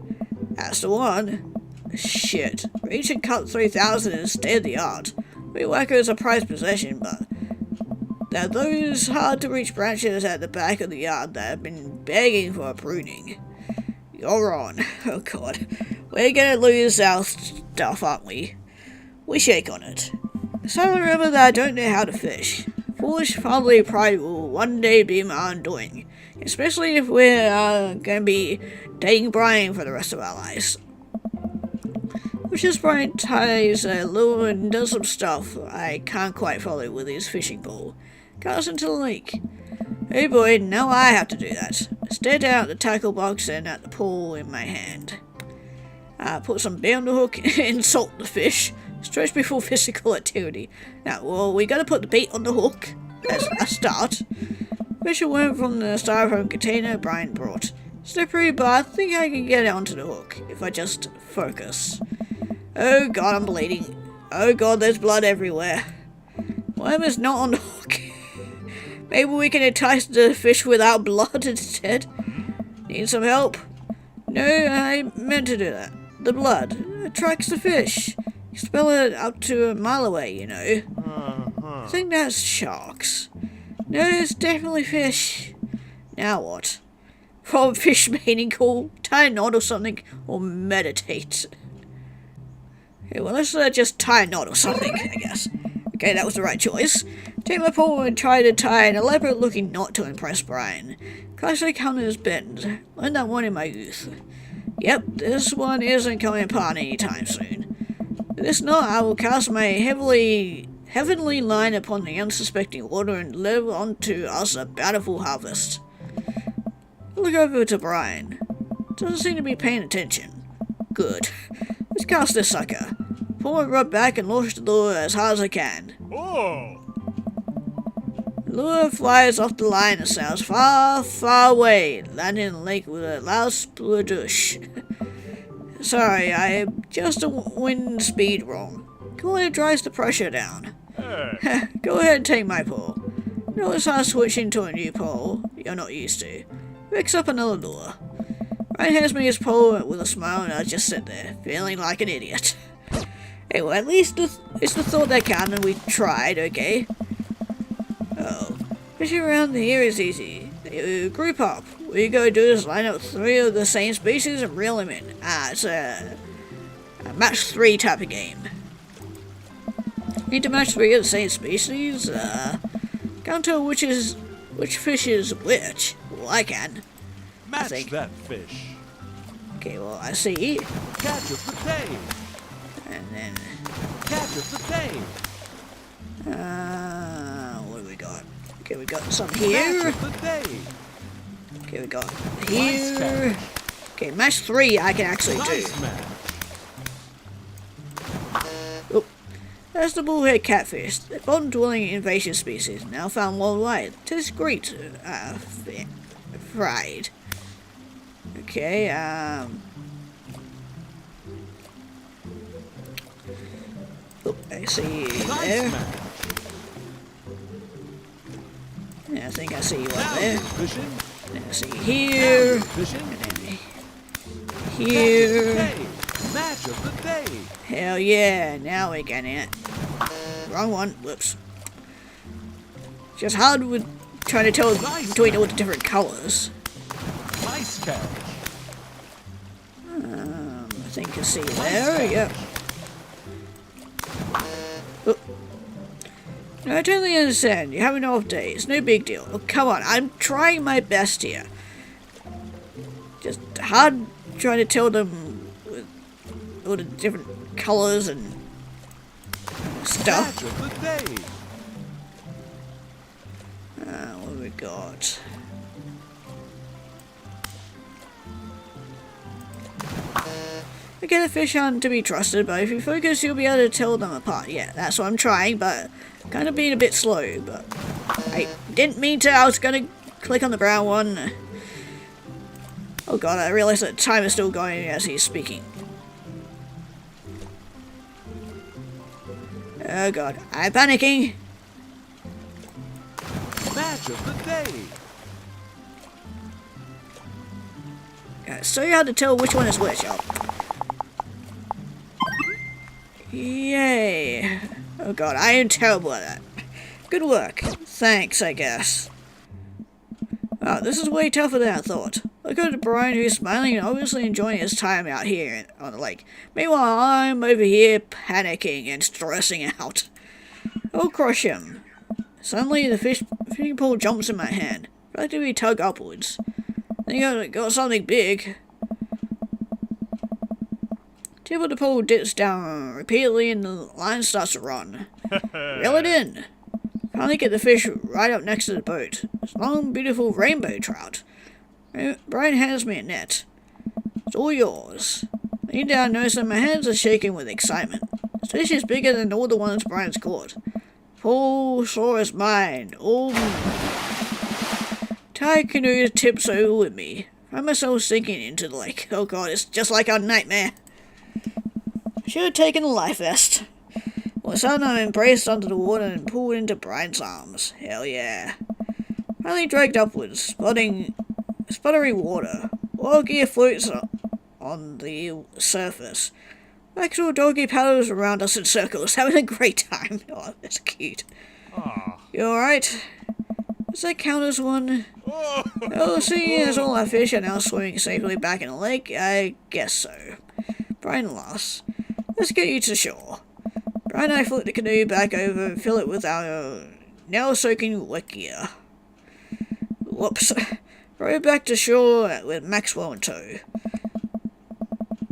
That's the one. Shit, reach and cut 3000 is state of the art. Weed whacker is a prized possession, but there are those hard to reach branches at the back of the yard that have been begging for a pruning. You're on. Oh god. We're gonna lose our stuff, aren't we? We shake on it. So remember that I don't know how to fish. Foolish fatherly pride will one day be my undoing. Especially if we're gonna be dating Brian for the rest of our lives. Which is Brian ties a lure and does some stuff I can't quite follow with his fishing pole. Casts into the lake. Hey boy, now I have to do that. Stare down at the tackle box and at the pole in my hand. Put some bait on the hook and salt the fish. Stretch before physical activity. Now, well, we gotta put the bait on the hook as a start. Fish a worm from the styrofoam container Brian brought. Slippery, but I think I can get it onto the hook if I just focus. Oh god, I'm bleeding. Oh god, there's blood everywhere. Worm is not on the hook. Maybe we can entice the fish without blood instead. Need some help? No, I meant to do that. The blood attracts the fish. You smell it up to a mile away, you know. I think that's sharks. No, it's definitely fish. Now what? Probably fish mating call, tie a knot or something, or meditate. Okay, well let's just tie a knot or something, I guess. Okay, that was the right choice. Take my pole and try to tie an elaborate looking knot to impress Brian. Classic hunter's bend. Learned that one in my youth. Yep, this one isn't coming apart anytime soon. With this knot, I will cast my heavenly line upon the unsuspecting water and live onto us a bountiful harvest. Look over to Brian. Doesn't seem to be paying attention. Good. Let's cast this sucker. Pull my rod back and launch the lure as hard as I can. Oh! The lure flies off the line and sails far, far away, landing in the lake with a loud sploosh. Sorry, I just wind speed wrong. Go ahead and drives the pressure down. Hey! Go ahead and take my pole. Notice how switching to a new pole you're not used to. Picks up another lure. Ryan hands me his pole with a smile and I just sit there, feeling like an idiot. Hey, well, at least it's the thought that counted and we tried, okay? Oh, fishing around here is easy. You group up. What you gotta do is line up 3 of the same species and reel them in. It's a match 3 type of game. Need to match 3 of the same species? Can't tell which fish is which. Well, I can. Match that fish. Okay, well, I see. Catch of the day. And then, Catch of the day. what do we got? Okay, we got some Match here. of the day. Okay, we got here. Okay, match 3 I can actually do. Nice match. Oh, that's the bullhead catfish, the bottom-dwelling invasive species, now found worldwide. Tastes great, fried. Okay, oh, I see you Nice there. match. Yeah, I think I see you up Now there. you're fishing. And I see you Now here. you're fishing. And then Catch of the here. day. Match of the day. Hell yeah, now we're getting it. Wrong one, whoops. Just hard with trying to tell between all the different colors. Nice catch. I think I see you there, yep. Oh. No, I totally understand. You're having off days. No big deal. Oh, come on, I'm trying my best here. Just hard trying to tell them with all the different colors and stuff. Match of the day. What have we got? Okay, the fish aren't to be trusted, but if you focus, you'll be able to tell them apart. Yeah, that's what I'm trying, but kind of being a bit slow, but I didn't mean to. I was going to click on the brown one. Oh god, I realized that time is still going as he's speaking. Oh god, I'm panicking. Match of the day. It's so hard to tell which one is which. Oh. Yay. Oh god, I am terrible at that. Good work. Thanks, I guess. Wow, this is way tougher than I thought. Look at Brian, who's smiling and obviously enjoying his time out here on the lake. Meanwhile, I'm over here panicking and stressing out. I'll crush him. Suddenly, the fishing pole jumps in my hand. Practically tug upwards. Then you got something big. Tip of the pole dips down repeatedly and the line starts to run. Reel it in. Finally get the fish right up next to the boat. It's a long, beautiful rainbow trout. Brian hands me a net. It's all yours. I lean down and notice that my hands are shaking with excitement. This fish is bigger than all the ones Brian's caught. Full shore is mine. All Thai canoe tips over with me. I find myself sinking into the lake. Oh god, it's just like our nightmare. I should have taken a life vest. All of a sudden, I'm embraced under the water and pulled into Brian's arms. Hell yeah. Finally dragged upwards, sputtering water. All gear floats on the surface. Actual doggy paddles around us in circles, having a great time. Oh, that's cute. You alright? Does that count as one? Well, seeing as all our fish are now swimming safely back in the lake, I guess so. Brian laughs. Let's get you to shore. Brian and I flip the canoe back over and fill it with our now-soaking wet gear. Whoops. Row back to shore with Maxwell in tow.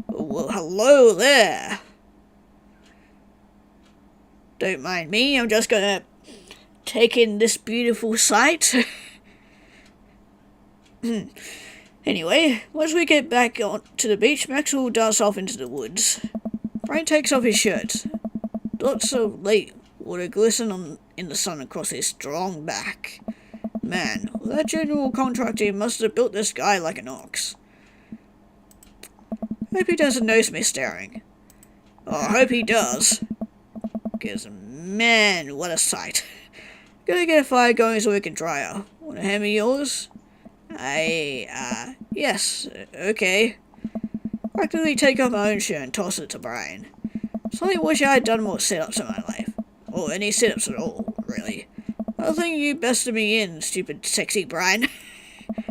Well, hello there. Don't mind me, I'm just gonna take in this beautiful sight. Anyway, once we get back on to the beach, Maxwell darts off into the woods. Brian takes off his shirt. Dots of lake water glisten in the sun across his strong back. Man, that general contractor must have built this guy like an ox. Hope he doesn't notice me staring. Oh, I hope he does. Because, man, what a sight. Gonna get a fire going so we can dry out. Wanna hand me yours? Yes, okay. Practically take off my own shirt and toss it to Brian. Suddenly wish I had done more sit-ups in my life. Or any sit-ups at all, really. I don't think you bested me in, stupid sexy Brian.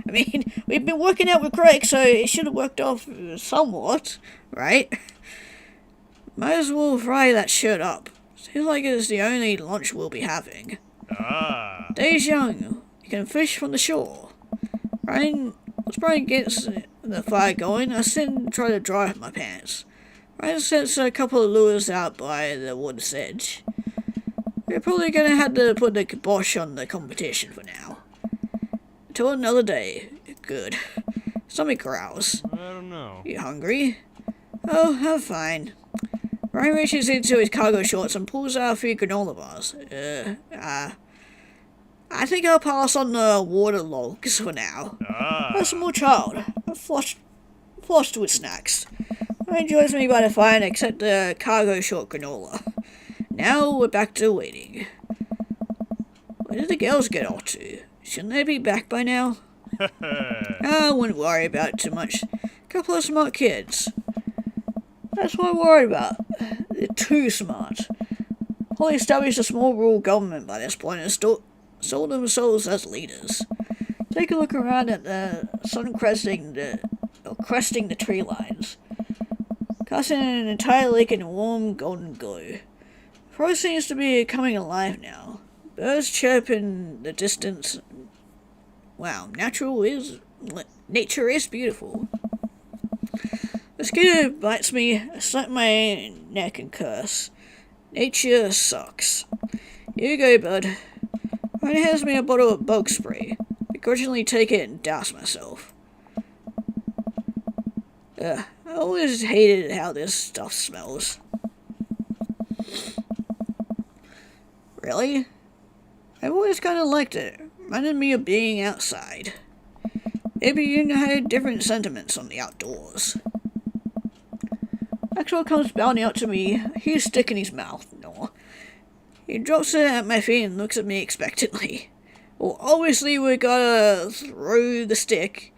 I mean, we've been working out with Craig, so it should have worked off somewhat, right? Might as well fry that shirt up. Seems like it's the only lunch we'll be having. Day's young. You can fish from the shore. Once Brian gets the fire going, I sit and try to dry off my pants. Brian sets a couple of lures out by the water's edge. We're probably gonna have to put the kibosh on the competition for now. Until another day. Good. Stomach growls. I don't know. You hungry? Oh, I'm fine. Brian reaches into his cargo shorts and pulls out a few granola bars. I think I'll pass on the water logs for now. I'm a small child. I'm flushed with snacks. Brian joins me by the fire and accepts the cargo short granola. Now we're back to waiting. Where did the girls get off to? Shouldn't they be back by now? I wouldn't worry about it too much. Couple of smart kids. That's what I'm worried about. They're too smart. Probably established a small rural government by this point and sold themselves as leaders. Take a look around at the sun cresting the tree lines, casting an entire lake in a warm golden glow. The forest seems to be coming alive now. Birds chirp in the distance. Wow, nature is beautiful. Mosquito bites me, I slap my neck and curse. Nature sucks. Here you go, bud. Ryan hands me a bottle of bug spray. I begrudgingly take it and douse myself. I always hated how this stuff smells. Really? I've always kind of liked it. Reminded me of being outside. Maybe you had different sentiments on the outdoors. Maxwell comes bounding up to me, a huge stick in his mouth. No. He drops it at my feet and looks at me expectantly. Well, obviously we gotta throw the stick.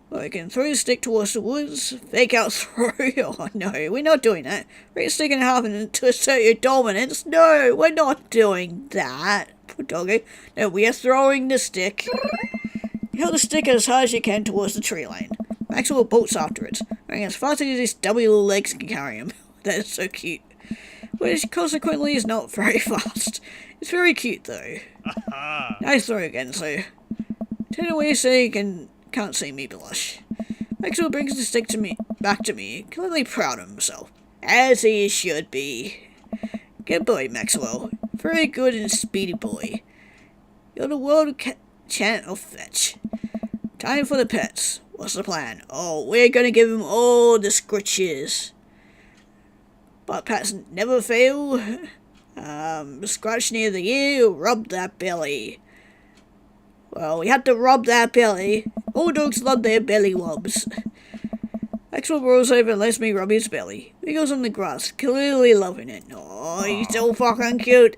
Well, we can throw the stick towards the woods, fake out throw. Oh no, we're not doing that. Break the stick in half and to assert your dominance. No, we're not doing that. Poor doggy. No, we are throwing the stick. You hold the stick as hard as you can towards the tree line. Maxwell bolts after it, running as fast as his stubby little legs can carry him. That is so cute. Which consequently is not very fast. It's very cute though. Nice throw again, so turn away so you can't see me blush. Maxwell brings the stick back to me, clearly proud of himself. As he should be. Good boy, Maxwell. Very good and speedy boy. You're the world champ of fetch. Time for the pets. What's the plan? Oh, we're gonna give him all the scratches. But pets never fail. Scratch near the ear, rub that belly. Well, we had to rub that belly. All dogs love their belly rubs. Maxwell rolls over and lets me rub his belly. He goes on the grass, clearly loving it. Oh, he's so fucking cute.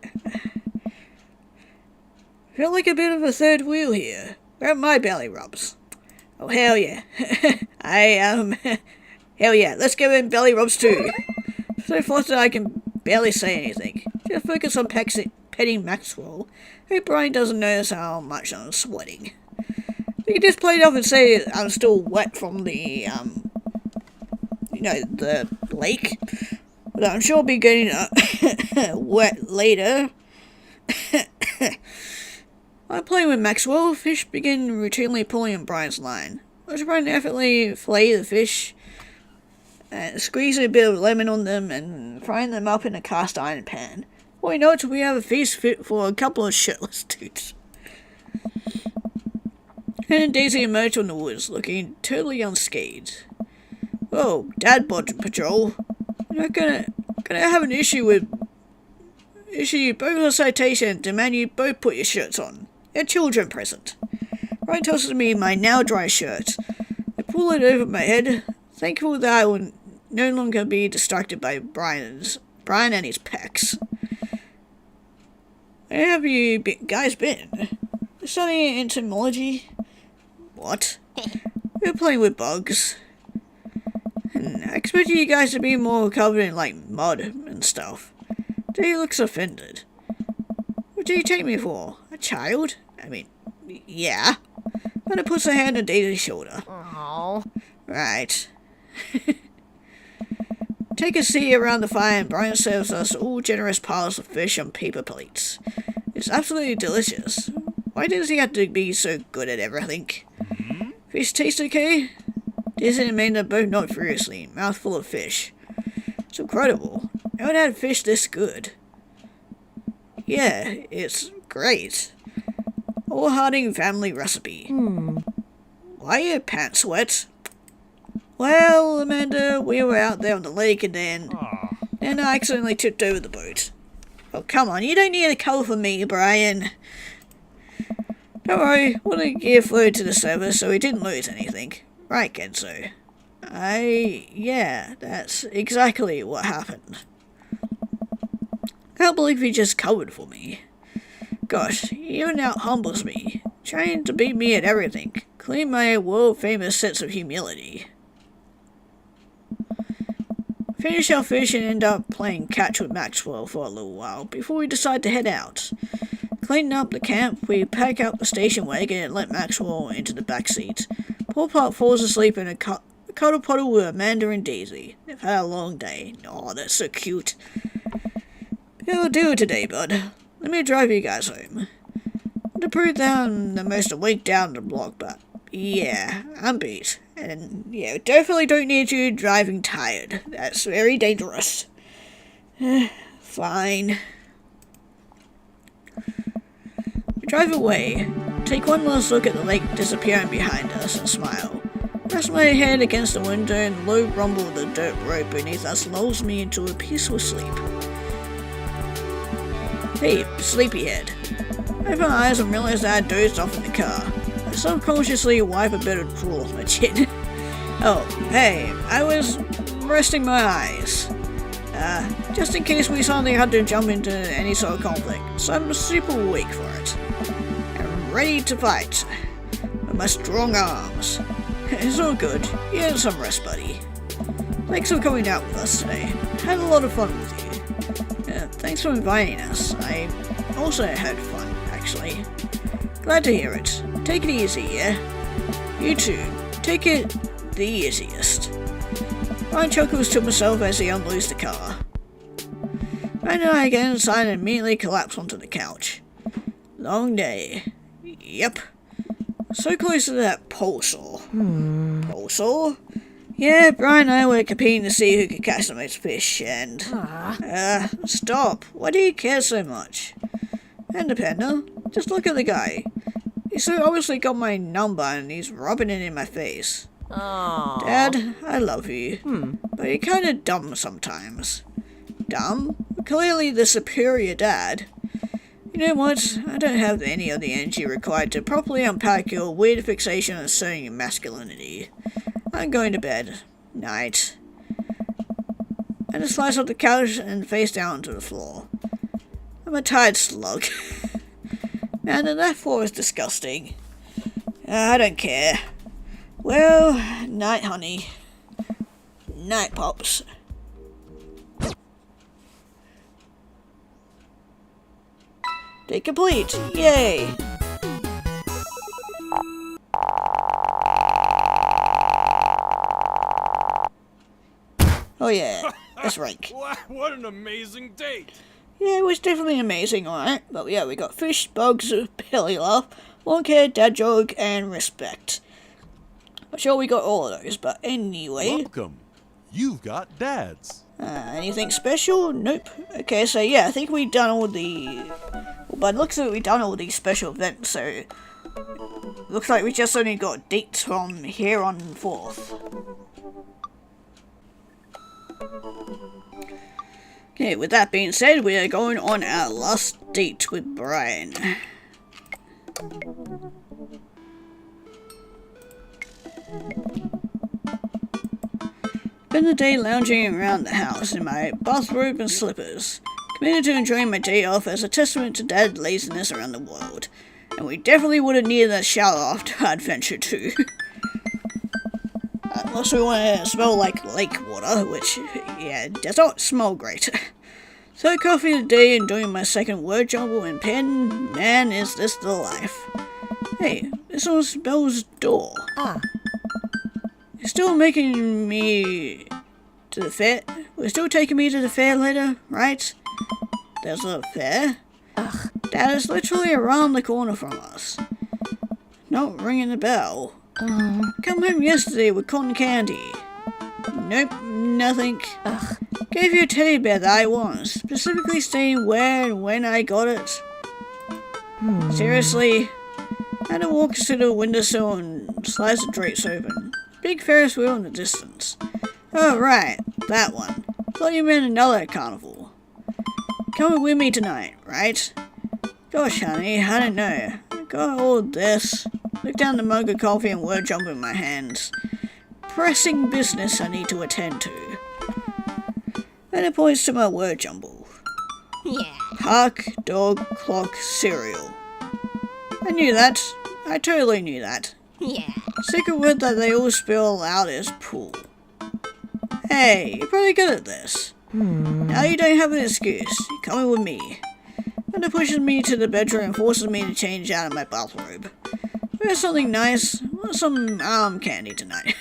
Feel like a bit of a third wheel here. Where are my belly rubs? Oh, hell yeah. Hell yeah, let's give him belly rubs too. So flustered I can barely say anything. Just focus on petting Maxwell. Hope Brian doesn't notice how much I'm sweating. We can just play it off and say I'm still wet from the, the lake. But I'm sure I'll be getting wet later. While playing with Maxwell, fish begin routinely pulling on Brian's line. Watch Brian effortlessly fillet the fish, and squeeze a bit of lemon on them, and frying them up in a cast iron pan. Boy, note we have a feast fit for a couple of shirtless dudes. And Daisy emerged from the woods, looking totally unscathed. Oh, Dad Patrol. You're not gonna have an issue you both a citation and demand you both put your shirts on. A children present. Brian tosses me my now dry shirt. I pull it over my head, thankful that I will no longer be distracted by Brian and his pecs. Where have you guys been? Studying entomology? What? We're playing with bugs. I expected you guys to be more covered in, like, mud and stuff. He looks offended. What do you take me for? A child? I mean, yeah. Anna puts her hand on Daisy's shoulder. Oh. Right. Take a seat around the fire and Brian serves us all generous piles of fish on paper plates. It's absolutely delicious. Why does he have to be so good at everything? Fish taste okay? Daisy and Amanda both nod furiously, mouthful of fish. It's incredible. No one had fish this good. Yeah, it's great. All Harding family recipe. Why are your pants wet? Well, Amanda, we were out there on the lake and then I accidentally tipped over the boat. Oh, come on, you don't need a cover for me, Brian. Don't worry, all the gear flowed to the server so we didn't lose anything. Right, Kenzo. Yeah, that's exactly what happened. Can't believe he just covered for me. Gosh, he even out humbles me, trying to beat me at everything, clean my world-famous sense of humility. Finish our fish and end up playing catch with Maxwell for a little while before we decide to head out. Cleaning up the camp, we pack up the station wagon and let Maxwell into the back seat. Poor Pup falls asleep in a cuddle puddle with Amanda and Daisy. They've had a long day. Oh, that's so cute. It'll do today, bud. Let me drive you guys home. To prove that I'm the most awake down the block, but yeah, I'm beat. And yeah, definitely don't need you driving tired. That's very dangerous. Fine. We drive away. Take one last look at the lake disappearing behind us and smile. Rest my head against the window and the low rumble of the dirt road beneath us lulls me into a peaceful sleep. Hey, sleepyhead. I open my eyes and realize that I dozed off in the car. I subconsciously wipe a bit of drool off my chin. Oh, hey, I was resting my eyes. Just in case we suddenly had to jump into any sort of conflict, so I'm super awake for it. I'm ready to fight. With my strong arms. It's all good. You had some rest, buddy. Thanks for coming out with us today. Had a lot of fun with you. Thanks for inviting us. I also had fun, actually. Glad to hear it. Take it easy, yeah? You too. Take it the easiest. Brian chuckles to himself as he unloads the car. Brian and I get inside and immediately collapse onto the couch. Long day. Yep. So close to that pulsar. Pulsar? Yeah, Brian and I were competing to see who could catch the most fish, and... stop. Why do you care so much? Independent, just look at the guy. He's so obviously got my number and he's rubbing it in my face. Aww. Dad, I love you, but you're kinda dumb sometimes. Dumb? Clearly the superior dad. You know what? I don't have any of the energy required to properly unpack your weird fixation on asserting masculinity. I'm going to bed. Night. I just slice off the couch and face down onto the floor. I'm a tired slug. Man, that floor is disgusting. I don't care. Well, night, honey. Night, Pops. Day complete. Yay! Oh yeah, that's right. What an amazing date! Yeah, it was definitely amazing, alright. But yeah, we got fish, bugs, belly laugh, long hair, dad joke, and respect. I'm sure we got all of those, but anyway. Welcome. You've got dads. Anything special? Nope. Okay, so yeah, I think we've done all the... But it looks like we've done all these special events, so... Looks like we just only got dates from here on forth. Okay, with that being said, we are going on our last date with Brian. Spend the day lounging around the house in my bathrobe and slippers, committed to enjoying my day off as a testament to dad laziness around the world. And we definitely would have needed a shower after our adventure too. Unless we want to smell like lake water, which, yeah, does not smell great. Third coffee of the day and doing my second word jumble and pen. Man, is this the life. Hey, this was Belle's door. You're still making me to the fair? We're still taking me to the fair later, right? There's a fair? That is literally around the corner from us. Not ringing the bell. Come home yesterday with cotton candy. Nope, nothing. Gave you a teddy bear that I want, specifically stating where and when I got it. Seriously? Anna walks to the windowsill and slides the drapes open. Big Ferris wheel in the distance. Oh right, that one. Thought you meant another carnival. Coming with me tonight, right? Gosh honey, I don't know. I got all this. Look down the mug of coffee and word jump in my hands. Pressing business I need to attend to. And it points to my word jumble. Yeah. Park, dog, clock, cereal. I knew that. I totally knew that. Yeah. Secret word that they all spell out is pool. Hey, you're probably good at this. Now you don't have an excuse. You're coming with me. And it pushes me to the bedroom and forces me to change out of my bathrobe. Wear something nice. Want some arm candy tonight.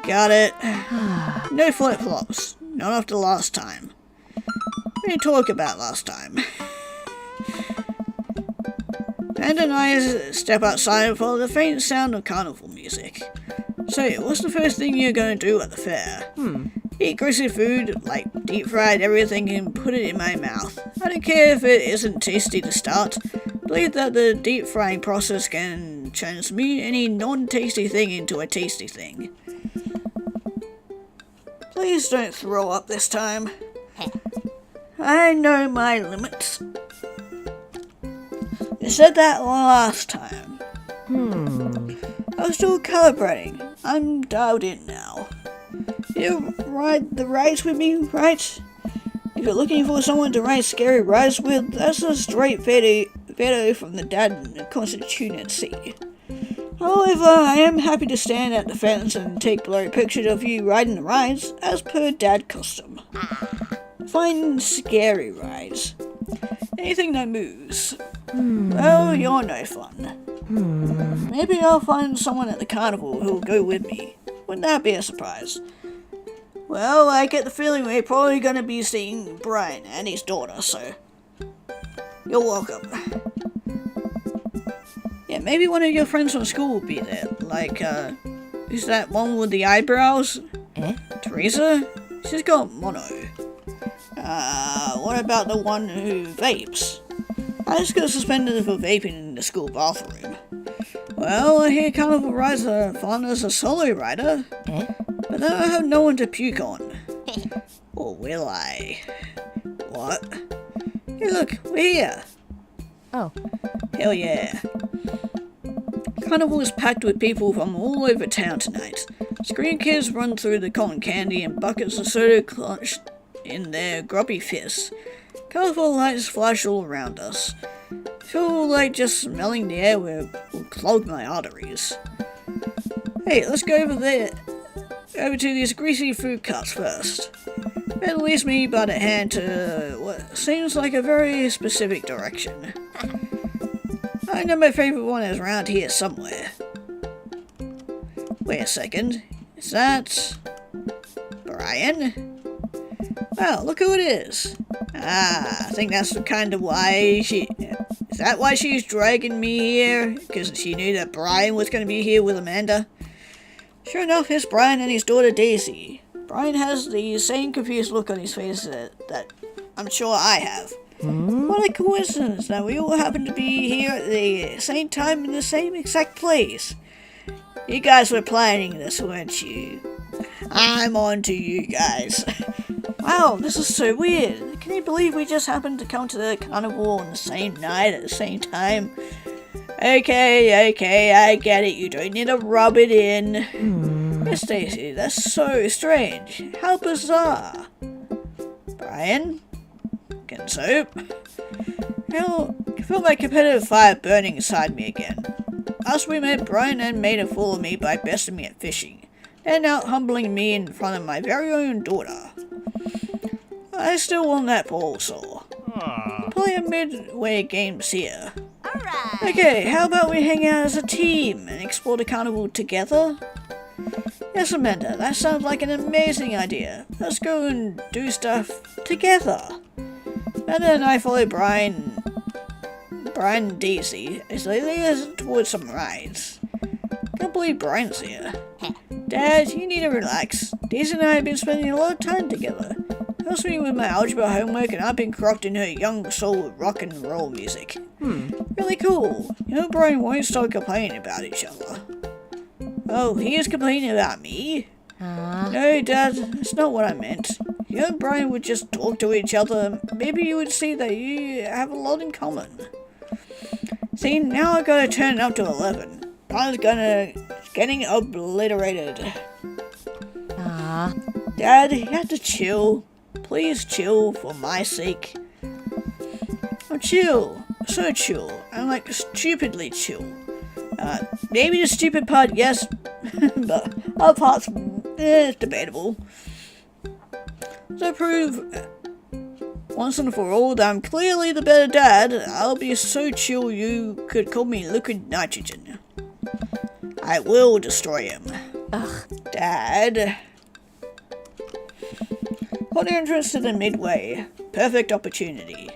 Got it. No flip-flops. Not after last time. We didn't talk about last time. And and I step outside and follow the faint sound of carnival music. So, what's the first thing you're gonna do at the fair? Eat greasy food, like deep-fried everything and put it in my mouth. I don't care if it isn't tasty to start. Believe that the deep-frying process can transmute any non-tasty thing into a tasty thing. Please don't throw up this time. I know my limits. You said that last time. I was still calibrating. I'm dialed in now. You ride the rides with me, right? If you're looking for someone to ride scary rides with, that's a straight veto from the dad constituency. However, I am happy to stand at the fence and take blurry pictures of you riding the rides, as per dad custom. Fine scary rides. Anything that moves. Well, you're no fun. Maybe I'll find someone at the carnival who'll go with me. Wouldn't that be a surprise? Well, I get the feeling we're probably going to be seeing Brian and his daughter, so you're welcome. Yeah, maybe one of your friends from school will be there. Like, who's that one with the eyebrows? Teresa? She's got mono. What about the one who vapes? I just got suspended for vaping in the school bathroom. Well, I hear carnival rides are fun as a solo rider, but then I have no one to puke on. Or will I? What? Hey look, we're here! Oh. Hell yeah. Carnival is packed with people from all over town tonight. Screen kids run through the cotton candy and buckets of soda clutched in their grubby fists. Colourful lights flash all around us. I feel like just smelling the air will clog my arteries. Hey, let's go over to these greasy food carts first. It leads me by the hand to what seems like a very specific direction. I know my favourite one is around here somewhere. Wait a second. Is that Brian? Wow, look who it is. I think that's is that why she's dragging me here? Because she knew that Brian was going to be here with Amanda? Sure enough, it's Brian and his daughter Daisy. Brian has the same confused look on his face that I'm sure I have. What a coincidence that we all happen to be here at the same time in the same exact place. You guys were planning this, weren't you? I'm on to you guys. Wow, this is so weird. Can you believe we just happened to come to the carnival on the same night at the same time? Okay, I get it. You don't need to rub it in. Miss Daisy, that's so strange. How bizarre. Brian? Getting soap? I feel my competitive fire burning inside me again. Last we met, Brian had made a fool of me by besting me at fishing, and out humbling me in front of my very own daughter. I still want that ball saw. Play a midway games here. Alright. Okay, how about we hang out as a team and explore the carnival together? Yes, Amanda, that sounds like an amazing idea. Let's go and do stuff together. And then I follow Brian and Daisy as they lead us towards some rides. Can't believe Brian's here. Dad, you need to relax. Daisy and I have been spending a lot of time together. Helps me with my algebra homework, and I've been corrupting her young soul with rock and roll music. Really cool. You know, Brian won't stop complaining about each other. Oh, he is complaining about me? No, Dad, that's not what I meant. You and Brian would just talk to each other. Maybe you would see that you have a lot in common. See, now I gotta turn it up to 11. Brian's getting obliterated. Dad, you have to chill. Please chill for my sake. I'm chill. So chill. I'm like stupidly chill. Maybe the stupid part, yes, but other parts, debatable. To prove once and for all that I'm clearly the better dad, I'll be so chill you could call me liquid nitrogen. I will destroy him. Dad. What are you interested in midway? Perfect opportunity.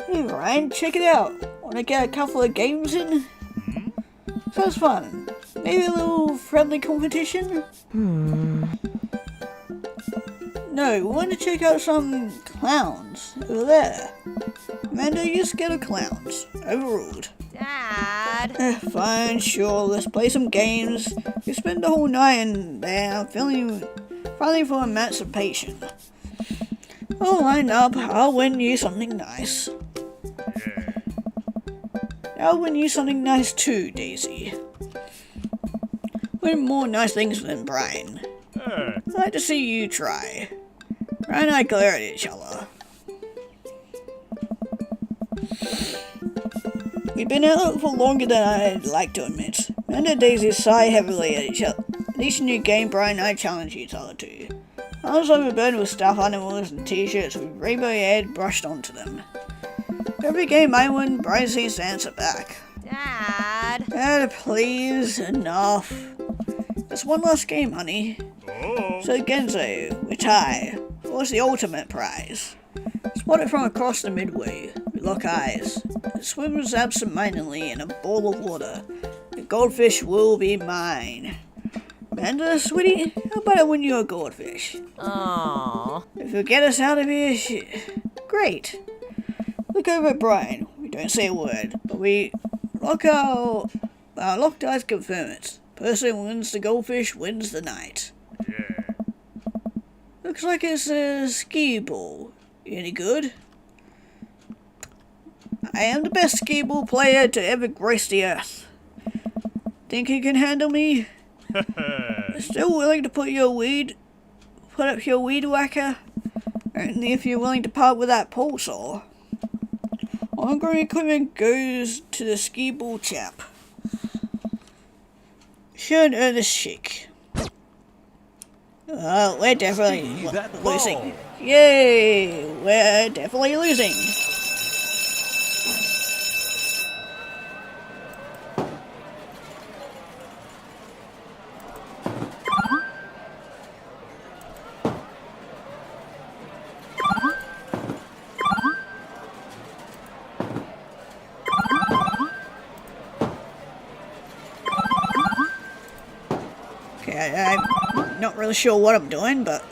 Hey Ryan, check it out. Wanna get a couple of games in? Sounds fun. Maybe a little friendly competition? No, we want to check out some clowns over there. Amanda, you scared of clowns. Overruled. Dad. Fine, sure, let's play some games. We spend the whole night in there feeling for emancipation. I'll line up, I'll win you something nice. I'll win you something nice too, Daisy. Win more nice things than Brian. I'd like to see you try. Brian and I glare at each other. We've been out for longer than I'd like to admit. Amanda and Daisy sigh heavily at each other. At each new game, Brian and I challenge each other to. Arms overburdened with stuffed animals and t-shirts with rainbow hair brushed onto them. Every game I win, Brian seems to answer back. Dad. Dad, please, enough. Just one last game, honey. Oh. So Genzo, we tie. What's the ultimate prize? Spot it from across the midway. We lock eyes. It swims absent-mindedly in a bowl of water. The goldfish will be mine. Amanda, sweetie, how about I win you a goldfish? Aww. If you'll get us out of here, great. Look over at Brian. We don't say a word, but we lock our locked eyes confirm it. Person who wins the goldfish wins the night. Yeah. Looks like it's a skee ball. Any good? I am the best skee ball player to ever grace the earth. Think you can handle me? Still willing to put up your weed whacker? Only if you're willing to part with that pole saw. Ongoing equipment goes to the skee ball chap. Should earn this chic. We're definitely See that losing. ball? Yay! We're definitely losing. Okay, I'm not really sure what I'm doing, but...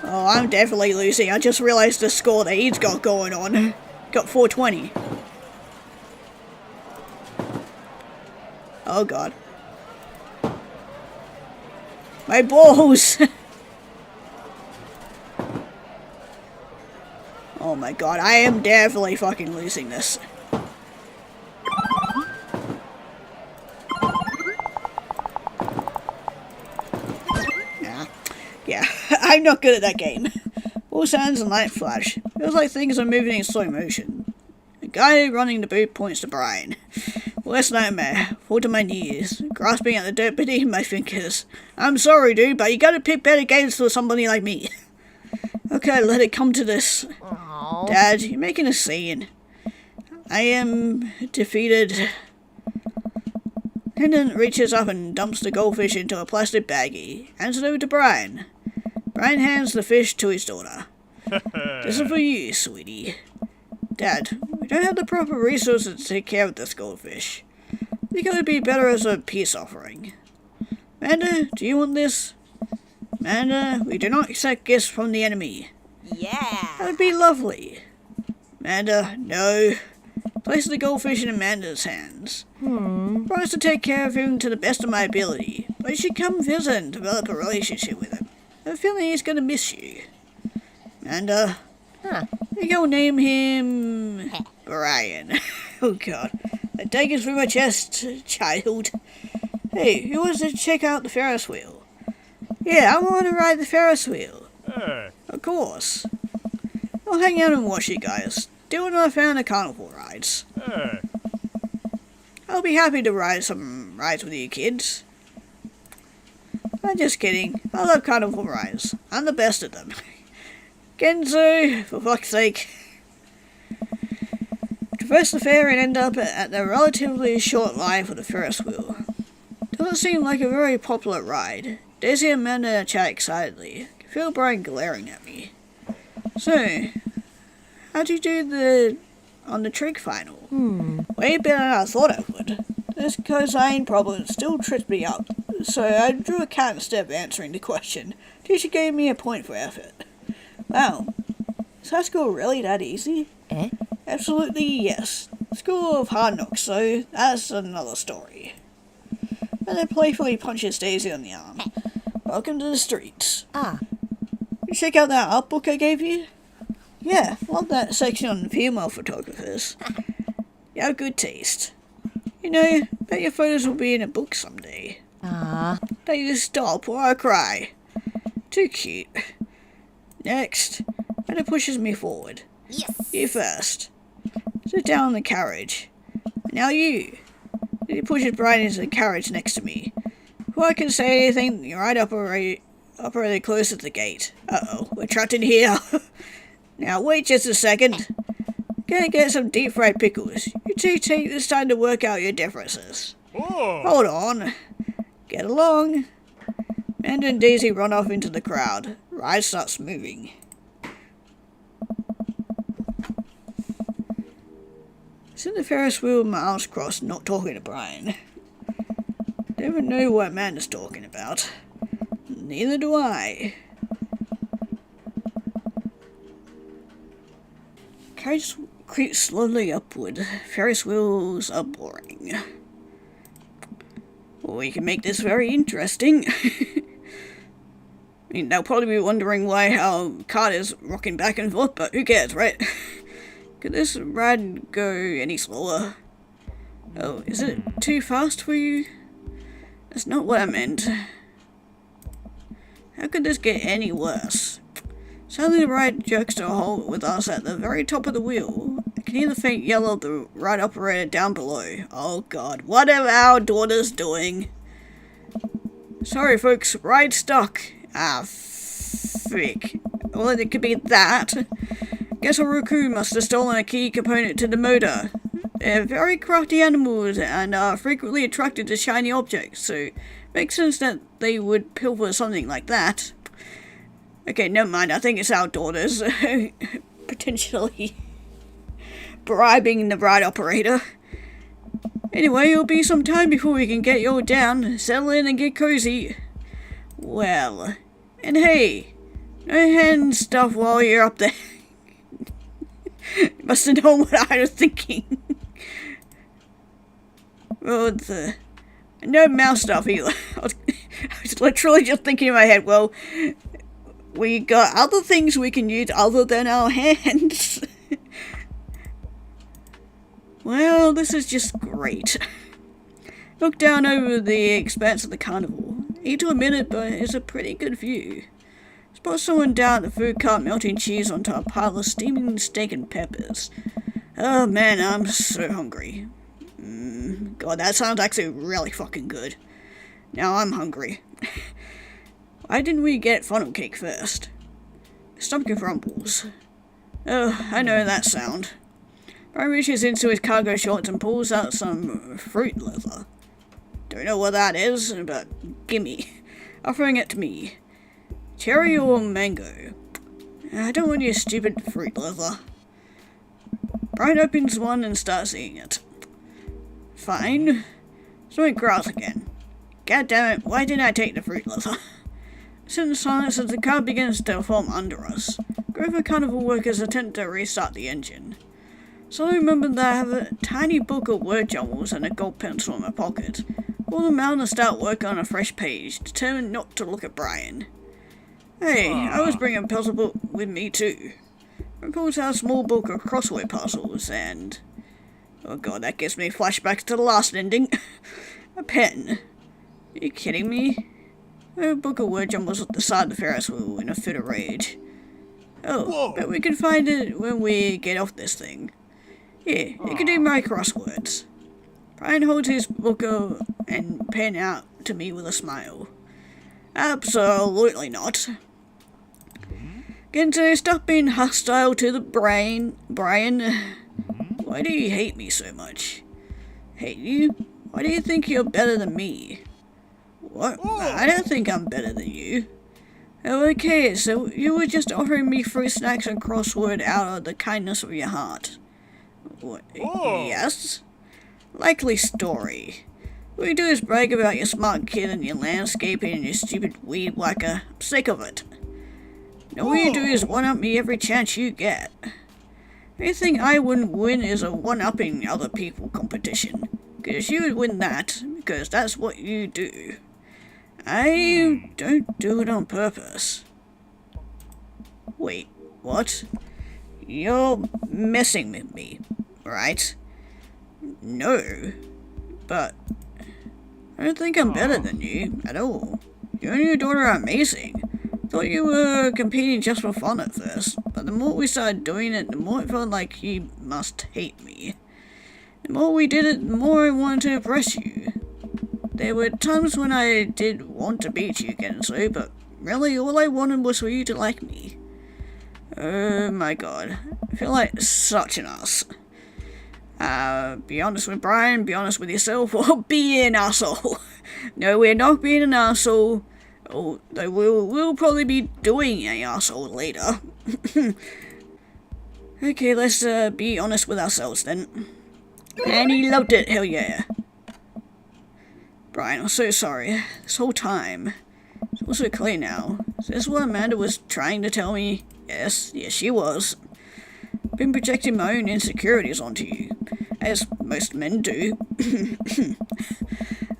Oh, I'm definitely losing. I just realized the score that he's got going on. Got 420. Oh god. My balls! Oh my god, I am definitely fucking losing this. Yeah, I'm not good at that game. All sounds and light flash. Feels like things are moving in slow motion. A guy running the boot points to Brian. Worst nightmare. Fall to my knees, grasping at the dirt beneath my fingers. I'm sorry, dude, but you gotta pick better games for somebody like me. Okay, let it come to this. Aww. Dad, you're making a scene. I am defeated. Hendon reaches up and dumps the goldfish into a plastic baggie. Hands it over to Brian. Brian hands the fish to his daughter. This is for you, sweetie. Dad, we don't have the proper resources to take care of this goldfish. I think it would be better as a peace offering. Amanda, do you want this? Amanda, we do not accept gifts from the enemy. That Yeah. would be lovely. Amanda, no. Place the goldfish in Amanda's hands. Promise to take care of him to the best of my ability, but you should come visit and develop a relationship with him. I have a feeling he's going to miss you. Amanda, Huh. we're going to name him Brian. Oh god, that dagger's through my chest, child. Hey, who wants to check out the Ferris wheel? Yeah, I want to ride the Ferris wheel. Hey. Of course. I'll hang out and watch you guys. Do what I found the carnival rides. Hey. I'll be happy to ride some rides with you kids. I'm just kidding. I love carnival rides. I'm the best at them. Genzo, for fuck's sake. Traverse the fair and end up at the relatively short line for the Ferris wheel. Doesn't seem like a very popular ride. Daisy and Amanda chat excitedly. I can feel Brian glaring at me. So, how'd you do on the trig final? Way better than I thought I would. This cosine problem still tripped me up, so I drew a cat instead of answering the question. Teacher gave me a point for effort. Wow, is high school really that easy? Eh? Absolutely yes. School of hard knocks, so that's another story. And then playfully punches Daisy on the arm. Welcome to the streets. Ah. You check out that art book I gave you? Yeah, love that section on female photographers. You have good taste. You know, bet your photos will be in a book someday. Ah. Don't you stop or I cry. Too cute. Next. And it pushes me forward. Yes. You first. Sit down in the carriage. Now you. He pushes Brian into the carriage next to me. Before I can say anything, the ride operator closes the gate. Uh-oh, we're trapped in here. Now wait just a second. Gonna get some deep fried pickles. You two take this time to work out your differences. Hold on. Get along. Amanda and Daisy run off into the crowd. Ride starts moving. It's in the Ferris wheel, my arms crossed, not talking to Brian. Never know what Amanda's talking about. Neither do I. Carriage creeps slowly upward. Ferris wheels are boring. We can make this very interesting. I mean, they'll probably be wondering why our cart is rocking back and forth, but who cares, right? Could this ride go any slower? Oh, is it too fast for you? That's not what I meant. How could this get any worse? Suddenly the ride jerks to a halt with us at the very top of the wheel. I can hear the faint yell of the ride operator down below. Oh god, whatever our daughter's doing. Sorry folks, ride stuck. Ah, frick. Well, it could be that. Guess Oroku must have stolen a key component to the motor. They're very crafty animals and are frequently attracted to shiny objects, so it makes sense that they would pilfer something like that. Okay, never mind, I think it's our daughters. Potentially bribing the ride operator. Anyway, it'll be some time before we can get you all down, settle in and get cozy. Well, and hey, no hand stuff while you're up there. You must have known what I was thinking. Well, no mouse stuff either. I was literally just thinking in my head, well, we got other things we can use other than our hands. Well, this is just great. Look down over the expanse of the carnival. Hate to admit it, but it's a pretty good view. Spot someone down at the food cart melting cheese onto a pile of steaming steak and peppers. Oh man, I'm so hungry. God, that sounds actually really fucking good. Now I'm hungry. Why didn't we get funnel cake first? Stomach rumbles. Oh, I know that sound. Brian reaches into his cargo shorts and pulls out some fruit leather. Don't know what that is, but gimme. Offering it to me. Cherry or mango? I don't want your stupid fruit leather. Brian opens one and starts eating it. Fine. So it growls again. God damn it, why didn't I take the fruit leather? Sit in silence as the car begins to form under us. Group of carnival workers attempt to restart the engine. So I remember that I have a tiny book of word jumbles and a gold pencil in my pocket. Pull them out and start work on a fresh page, determined not to look at Brian. Hey, I was bringing a puzzle book with me too. I pulled out a small book of crossword puzzles and... oh god, that gives me flashbacks to the last ending. A pen. Are you kidding me? A book of word jumbles at the side of the Ferris wheel in a fit of rage. Oh, whoa. But we can find it when we get off this thing. Here, you can do my crosswords. Brian holds his book and pen out to me with a smile. Absolutely not. Gento, stop being hostile to the brain, Brian. Why do you hate me so much? Hate you? Why do you think you're better than me? What? I don't think I'm better than you. Oh, okay, so you were just offering me fruit snacks and crossword out of the kindness of your heart. What? Yes? Likely story. What you do is brag about your smart kid and your landscaping and your stupid weed whacker. I'm sick of it. Now what you do is one-up me every chance you get. Anything I wouldn't win is a one-upping other people competition. Because you would win that, because that's what you do. I don't do it on purpose. Wait, what? You're messing with me, right? No, but I don't think I'm better than you at all. You and your daughter are amazing. Thought you were competing just for fun at first, but the more we started doing it, the more it felt like you must hate me. The more we did it, the more I wanted to impress you. There were times when I did want to beat you, Genzo, but really all I wanted was for you to like me. Oh my god, I feel like such an ass. Be honest with Brian, be honest with yourself, or be an asshole. No, we're not being an asshole. Although we'll probably be doing an asshole later. Okay, let's be honest with ourselves then. And he loved it, hell yeah. Brian, I'm so sorry. This whole time. It's also clear now. Is this what Amanda was trying to tell me? Yes, she was. Been projecting my own insecurities onto you, as most men do.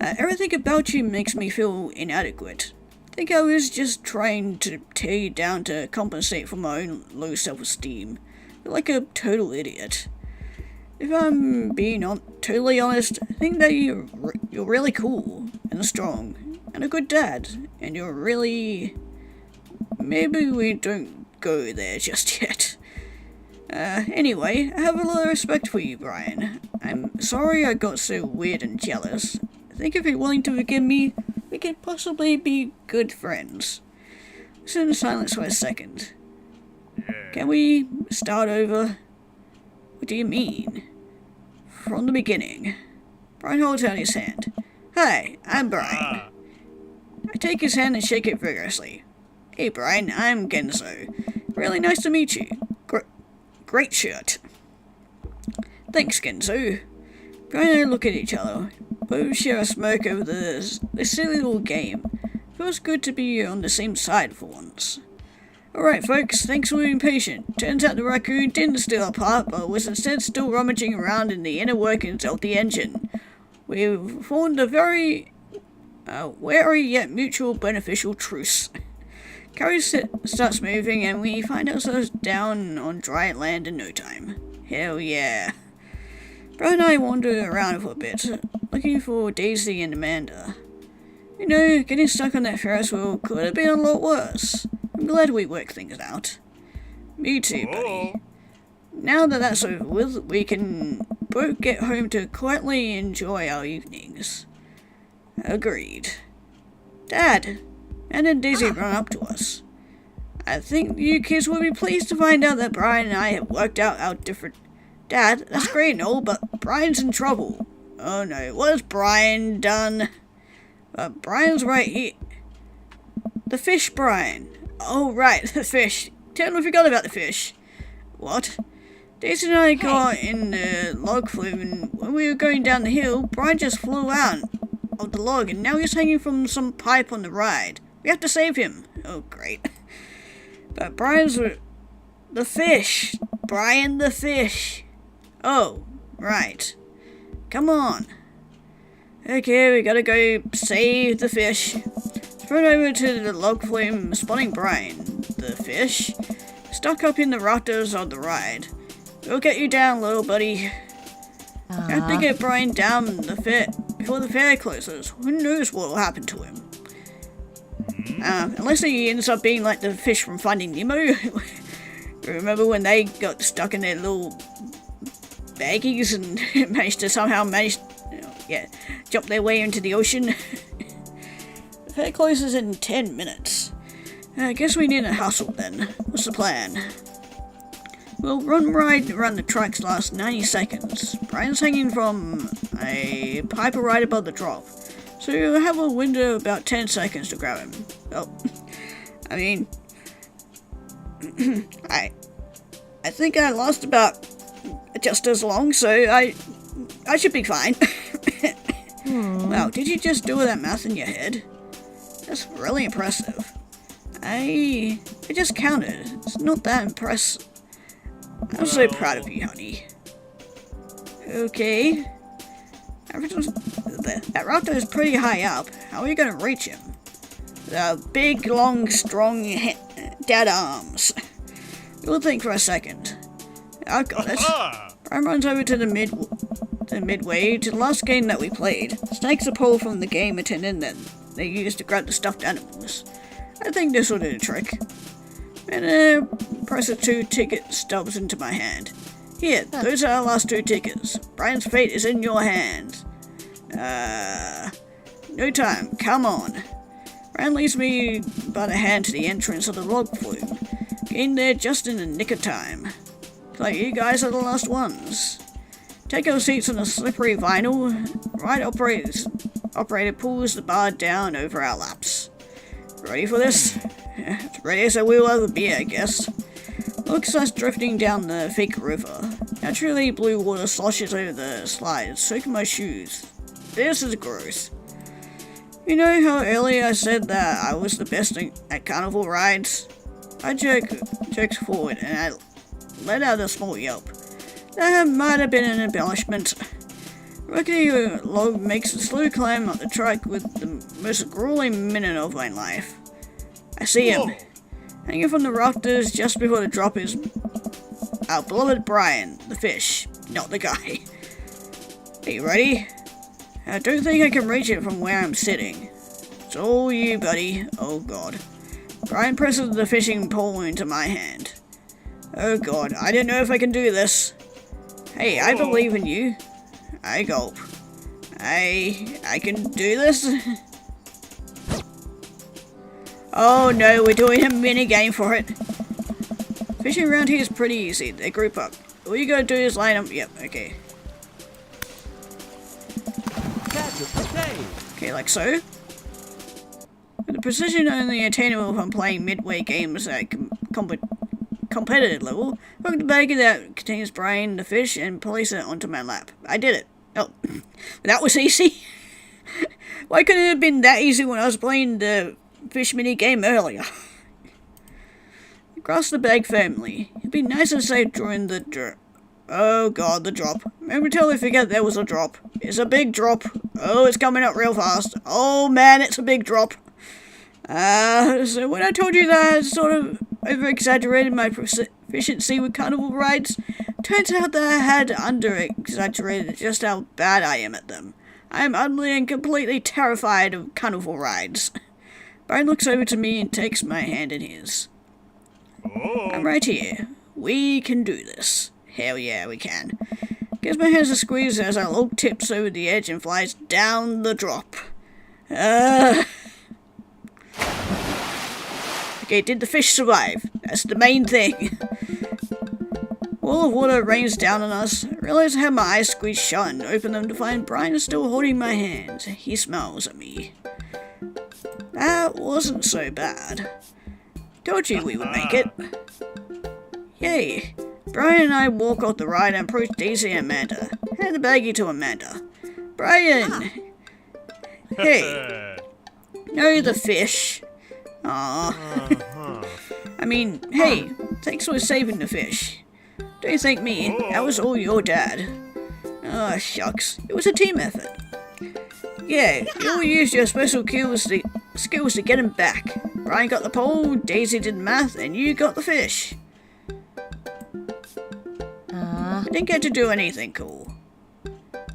Everything about you makes me feel inadequate. I think I was just trying to tear you down to compensate for my own low self-esteem. You're like a total idiot. If I'm being totally honest, I think that you're really cool and strong and a good dad, and you're really... Maybe we don't go there just yet. Anyway, I have a lot of respect for you, Brian. I'm sorry I got so weird and jealous. I think if you're willing to forgive me, we could possibly be good friends. Sit in silence for a second. Can we start over? What do you mean? From the beginning. Brian holds out his hand. Hi, I'm Brian. I take his hand and shake it vigorously. Hey Brian, I'm Genzo. Really nice to meet you. Great shirt. Thanks, Genzo. Brian and I look at each other. Both share a smirk over this silly little game. Feels good to be on the same side for once. Alright folks, thanks for being patient. Turns out the raccoon didn't steal a part, but was instead still rummaging around in the inner workings of the engine. We've formed a very wary yet mutual beneficial truce. Carrie starts moving and we find ourselves down on dry land in no time. Hell yeah. Brad and I wander around for a bit, looking for Daisy and Amanda. You know, getting stuck on that Ferris wheel could have been a lot worse. I'm glad we worked things out. Me too, buddy. Now that that's over with, we can both get home to quietly enjoy our evenings. Agreed. Dad! And then Daisy ran up to us. I think you kids will be pleased to find out that Brian and I have worked out our different... Dad, that's great and all, but Brian's in trouble. Oh no, what has Brian done? Brian's right here. The fish, Brian. Oh right, the fish. Totally forgot about the fish. What? Daisy and I got in the log flume, and when we were going down the hill, Brian just flew out of the log and now he's hanging from some pipe on the ride. We have to save him. Oh, great. But Brian's... The fish. Brian the fish. Oh, right. Come on. Okay, we gotta go save the fish. Thrown over to the log flume, spotting Brian, the fish, stuck up in the rafters of the ride. We'll get you down, little buddy. I have to get Brian down the fair before the fair closes. Who knows what will happen to him? Unless he ends up being like the fish from Finding Nemo. Remember when they got stuck in their little baggies and managed to jump their way into the ocean? The fair closes in 10 minutes. I guess we need a hustle then. What's the plan? We'll ride around the tracks last 90 seconds. Brian's hanging from a pipe right above the drop, so you'll have a window of about 10 seconds to grab him. Oh, I mean, I think I lost about just as long, so I should be fine. Wow, did you just do all that math in your head? That's really impressive. I just counted. It's not that impressive. I'm so proud of you, honey. Okay. That raptor is pretty high up. How are you gonna reach him? The big, long, strong dead arms. You'll think for a second. I've got it. Brian runs over to the midway to the last game that we played. Snakes a pole from the game attendant that they used to grab the stuffed animals. I think this will do the trick. And presses 2 ticket stubs into my hand. Here, those are our last 2 tickets. Brian's fate is in your hands. No time, come on. Brian leads me by the hand to the entrance of the log flume. Getting there just in the nick of time. Looks like you guys are the last ones. Take your seats on the slippery vinyl. Ride operator pulls the bar down over our laps. Ready for this? As ready as I will ever be, I guess. Looks us drifting down the fake river. Naturally, blue water sloshes over the slides, soaking my shoes. This is gross. You know how earlier I said that I was the best at carnival rides? I jerked forward and I let out a small yelp. That might have been an embellishment. Rickety log makes a slow climb up the track with the most grueling minute of my life. I see him, hanging from the rafters just before the drop is our beloved Brian, the fish, not the guy. Are you ready? I don't think I can reach it from where I'm sitting. It's all you, buddy. Oh god. Brian presses the fishing pole into my hand. Oh god, I don't know if I can do this. Hey, I believe in you. I gulp. I can do this? Oh no, we're doing a mini game for it. Fishing around here is pretty easy. They group up. All you gotta do is line them. Yep, okay. Okay, like so. With the precision only attainable from playing midway games at competitive level, I hook the bag that contains Brian the fish and place it onto my lap. I did it. Oh, that was easy. Why couldn't it have been that easy when I was playing the fish mini game earlier? Grasp the bag firmly. It'd be nice and safe during the drop. Oh god, the drop. Momentarily forget there was a drop. It's a big drop. Oh, it's coming up real fast. Oh man, it's a big drop. So when I told you that I sort of over-exaggerated my proficiency with carnival rides, turns out that I had under-exaggerated just how bad I am at them. I am utterly and completely terrified of carnival rides. Brian looks over to me and takes my hand in his. I'm right here. We can do this. Hell yeah, we can. Gives my hands a squeeze as our log tips over the edge and flies down the drop. Okay, did the fish survive? That's the main thing. Wall of water rains down on us. I realize I have my eyes squeezed shut and open them to find Brian is still holding my hand. He smiles at me. That wasn't so bad. Told you we would make it. Yay. Brian and I walk off the ride and approach Daisy and Amanda. Hand the baggie to Amanda. Brian! Hey. No, the fish. Aww. I mean, hey, thanks for saving the fish. Don't thank me, that was all your dad. Oh, shucks. It was a team effort. Yeah, you all used your special skills to get him back. Brian got the pole, Daisy did math, and you got the fish. I didn't get to do anything cool.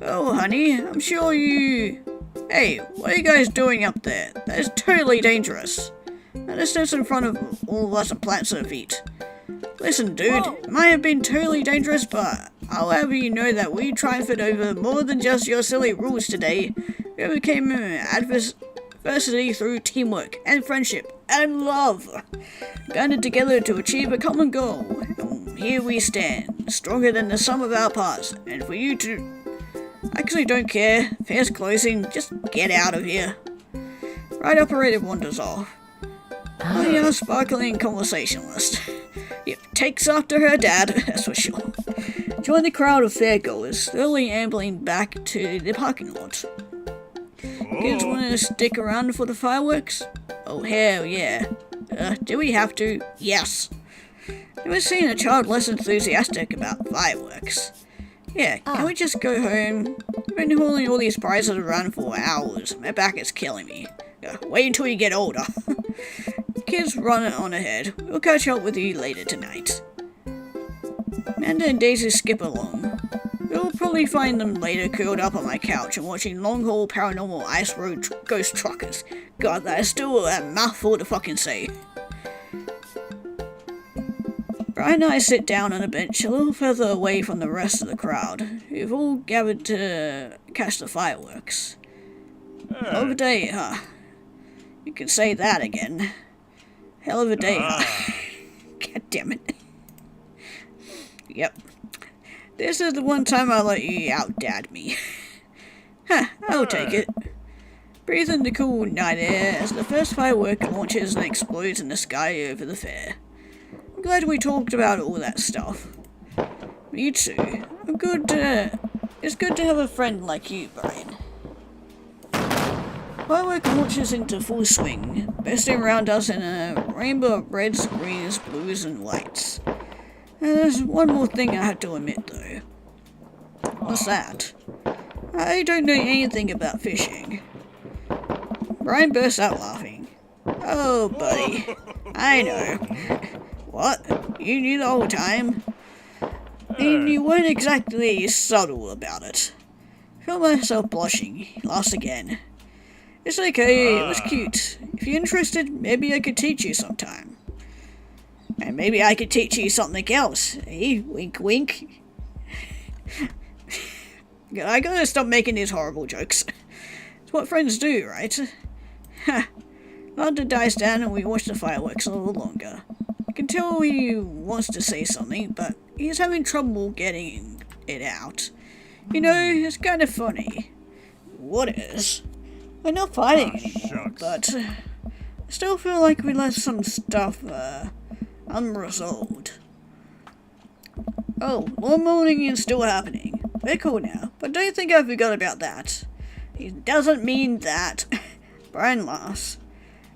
Oh, honey, I'm sure you... Hey, what are you guys doing up there? That is totally dangerous. That is just in front of all of us and plants our feet. Listen, dude, it might have been totally dangerous, but I'll have you know that we triumphed over more than just your silly rules today. We overcame adversity through teamwork and friendship and love. Banded together to achieve a common goal. And here we stand, stronger than the sum of our parts. And for you to... I actually don't care. Fair's closing. Just get out of here. Ride operator wanders off. Oh, you're a sparkling conversationalist. Yep, takes after her dad, that's for sure. Join the crowd of fairgoers, slowly ambling back to the parking lot. Kids want to stick around for the fireworks? Oh, hell yeah. Do we have to? Yes. Never seen a child less enthusiastic about fireworks. Yeah, can we just go home? I've been hauling all these prizes around for hours. My back is killing me. Wait until you get older. Kids run on ahead. We'll catch up with you later tonight. Amanda and Daisy skip along. We'll probably find them later curled up on my couch and watching long-haul paranormal ice road ghost truckers. God, that is still a mouthful to fucking say. Brian and I sit down on a bench a little further away from the rest of the crowd, who've all gathered to catch the fireworks. Hell of a day, huh? You can say that again. Hell of a day, huh? God damn it. Yep. This is the one time I'll let you out-dad me. Huh, I'll take it. Breathe in the cool night air as the first firework launches and explodes in the sky over the fair. I'm glad we talked about all that stuff. Me too. It's good to have a friend like you, Brian. Firework launches into full swing, bursting around us in a rainbow of reds, greens, blues, and whites. There's one more thing I have to admit, though. What's that? I don't know anything about fishing. Brian bursts out laughing. Oh, buddy. I know. What? You knew the whole time? And you weren't exactly subtle about it. I feel myself blushing. He laughs again. It's okay, it was cute. If you're interested, maybe I could teach you sometime. And maybe I could teach you something else, eh? Wink, wink. I gotta stop making these horrible jokes. It's what friends do, right? London dies down and we watch the fireworks a little longer. I can tell he wants to say something, but he's having trouble getting it out. You know, it's kind of funny. What is? We're not fighting anymore, but I still feel like we left some stuff, unresolved. Oh, lawn mowing is still happening. We're cool now, but don't think I forgot about that. It doesn't mean that. Brian laughs.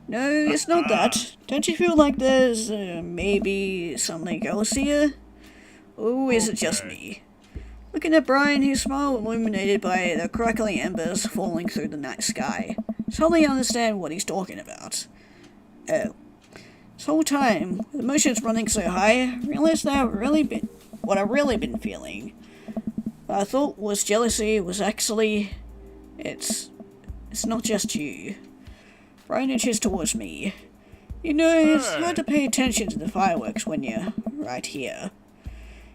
No, it's not that. Don't you feel like there's, maybe something else here? Or is it just me? Looking at Brian, his smile illuminated by the crackling embers falling through the night sky. Suddenly understand what he's talking about. Oh. This whole time, with emotions running so high, I realized that what I've really been feeling. What I thought was jealousy was actually... It's not just you. Brian inches towards me. You know, it's hard to pay attention to the fireworks when you're right here.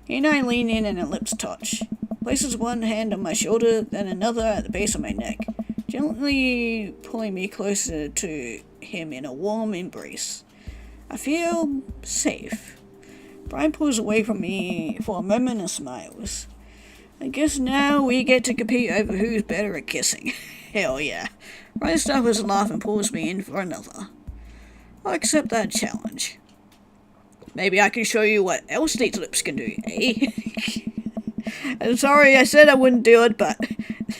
He and I lean in and our lips touch. Places one hand on my shoulder, then another at the base of my neck, gently pulling me closer to him in a warm embrace. I feel safe. Brian pulls away from me for a moment and smiles. I guess now we get to compete over who's better at kissing. Hell yeah. Brian stops a laugh and pulls me in for another. I'll accept that challenge. Maybe I can show you what else these lips can do, eh? I'm sorry I said I wouldn't do it, but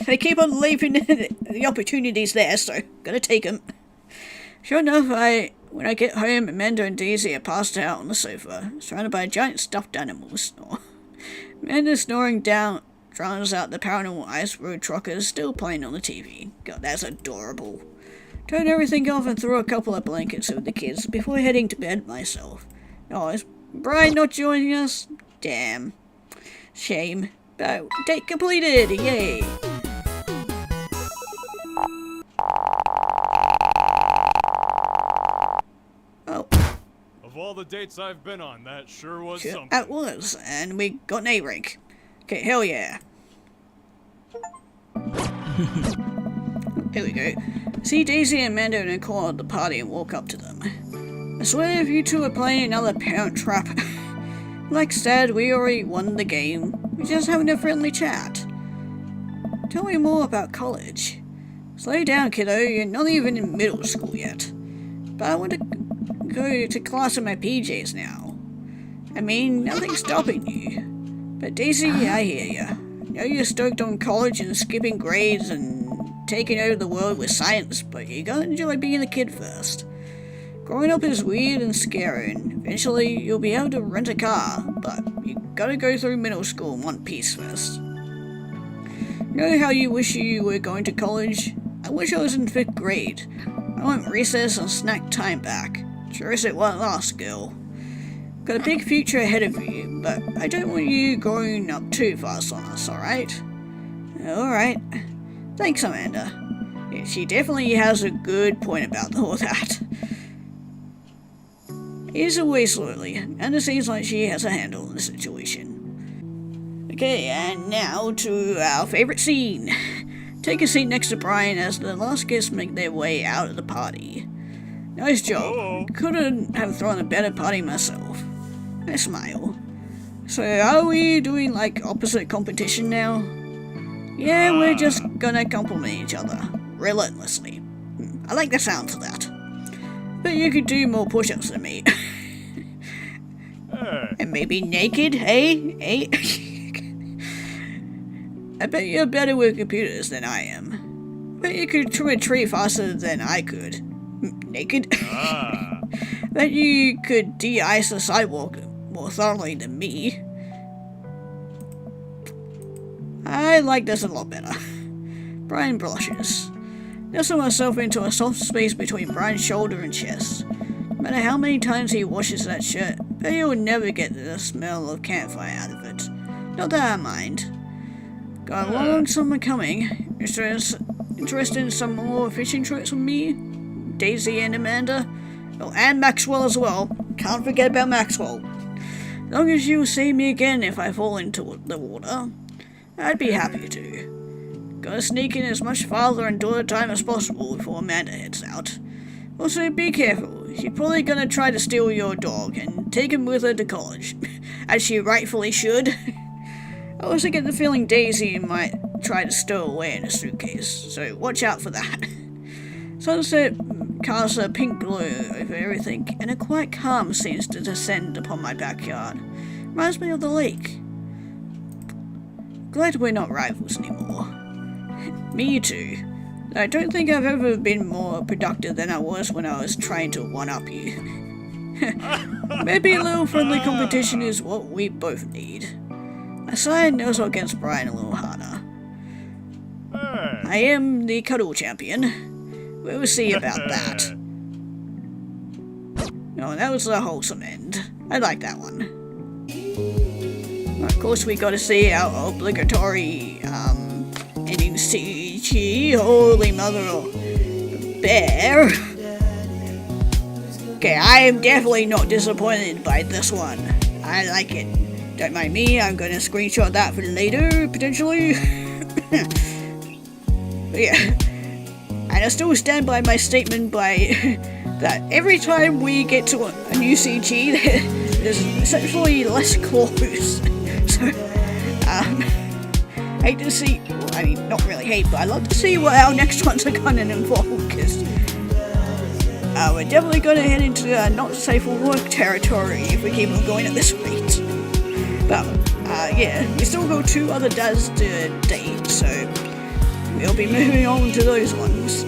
they keep on leaving the opportunities there, so gotta take them. Sure enough, when I get home, Amanda and Daisy are passed out on the sofa, surrounded by giant stuffed animals. Amanda snoring down drowns out the paranormal ice road truckers still playing on the TV. God, that's adorable. Turn everything off and throw a couple of blankets over the kids before heading to bed myself. Oh, is Brian not joining us? Damn. Shame. But date completed! Yay! Oh. Of all the dates I've been on, that sure was something. That was, and we got an A rank. Okay, hell yeah. Here we go. See Daisy and Amanda and Nicole at the party and walk up to them. I swear if you two are playing another parent trap. Like Dad, we already won the game. We're just having a friendly chat. Tell me more about college. Slow down, kiddo. You're not even in middle school yet. But I want to go to class in my PJs now. I mean, nothing's stopping you. But Daisy, I hear ya. I know you're stoked on college and skipping grades and taking over the world with science, but you gotta enjoy being a kid first. Growing up is weird and scary, and eventually you'll be able to rent a car, but you gotta go through middle school in one piece first. You know how you wish you were going to college? I wish I was in 5th grade. I want recess and snack time back. Sure as it won't last, girl. Got a big future ahead of you, but I don't want you growing up too fast on us, alright? Alright. Thanks, Amanda. Yeah, she definitely has a good point about all that. ease away slowly, and it seems like she has a handle on the situation. Okay, and now to our favorite scene. Take a seat next to Brian as the last guests make their way out of the party. Nice job. Couldn't have thrown a better party myself. I smile. So are we doing like opposite competition now? Yeah, we're just gonna compliment each other. Relentlessly. I like the sound of that. But you could do more push-ups than me. And maybe naked, eh? I bet you're better with computers than I am. Bet you could trim a tree faster than I could. Naked? Bet you could de-ice a sidewalk more thoroughly than me. I like this a lot better. Brian blushes. Nestle myself into a soft space between Brian's shoulder and chest. No matter how many times he washes that shirt, bet he'll never get the smell of campfire out of it. Not that I mind. Got a long summer coming. Interested in some more fishing trips with me? Daisy and Amanda? Oh, and Maxwell as well. Can't forget about Maxwell. As long as you see me again if I fall into the water, I'd be happy to. Gotta sneak in as much father and daughter time as possible before Amanda heads out. Also, be careful. She's probably gonna try to steal your dog and take him with her to college. As she rightfully should. I also get the feeling Daisy might try to stow away in a suitcase, so watch out for that. Sunset casts a pink glow over everything, and a quiet calm seems to descend upon my backyard. Reminds me of the lake. Glad we're not rivals anymore. Me too. I don't think I've ever been more productive than I was when I was trying to one-up you. Maybe a little friendly competition is what we both need. I sigh and nose against Brian a little harder. I am the cuddle champion. We'll see about that. Oh, that was the wholesome end. I like that one. Of course, we gotta see our obligatory, ending CG. Holy mother of bear. Okay, I am definitely not disappointed by this one. I like it. Don't mind me, I'm gonna screenshot that for later, potentially. But yeah. And I still stand by my statement that every time we get to a new CG, there's essentially less claws. So, hate to see, I mean, not really hate, but I'd love to see what our next ones are gonna involve, because we're definitely gonna head into not safe for work territory if we keep on going at this rate. But, yeah, we still got 2 other dads to date, so we'll be moving on to those ones.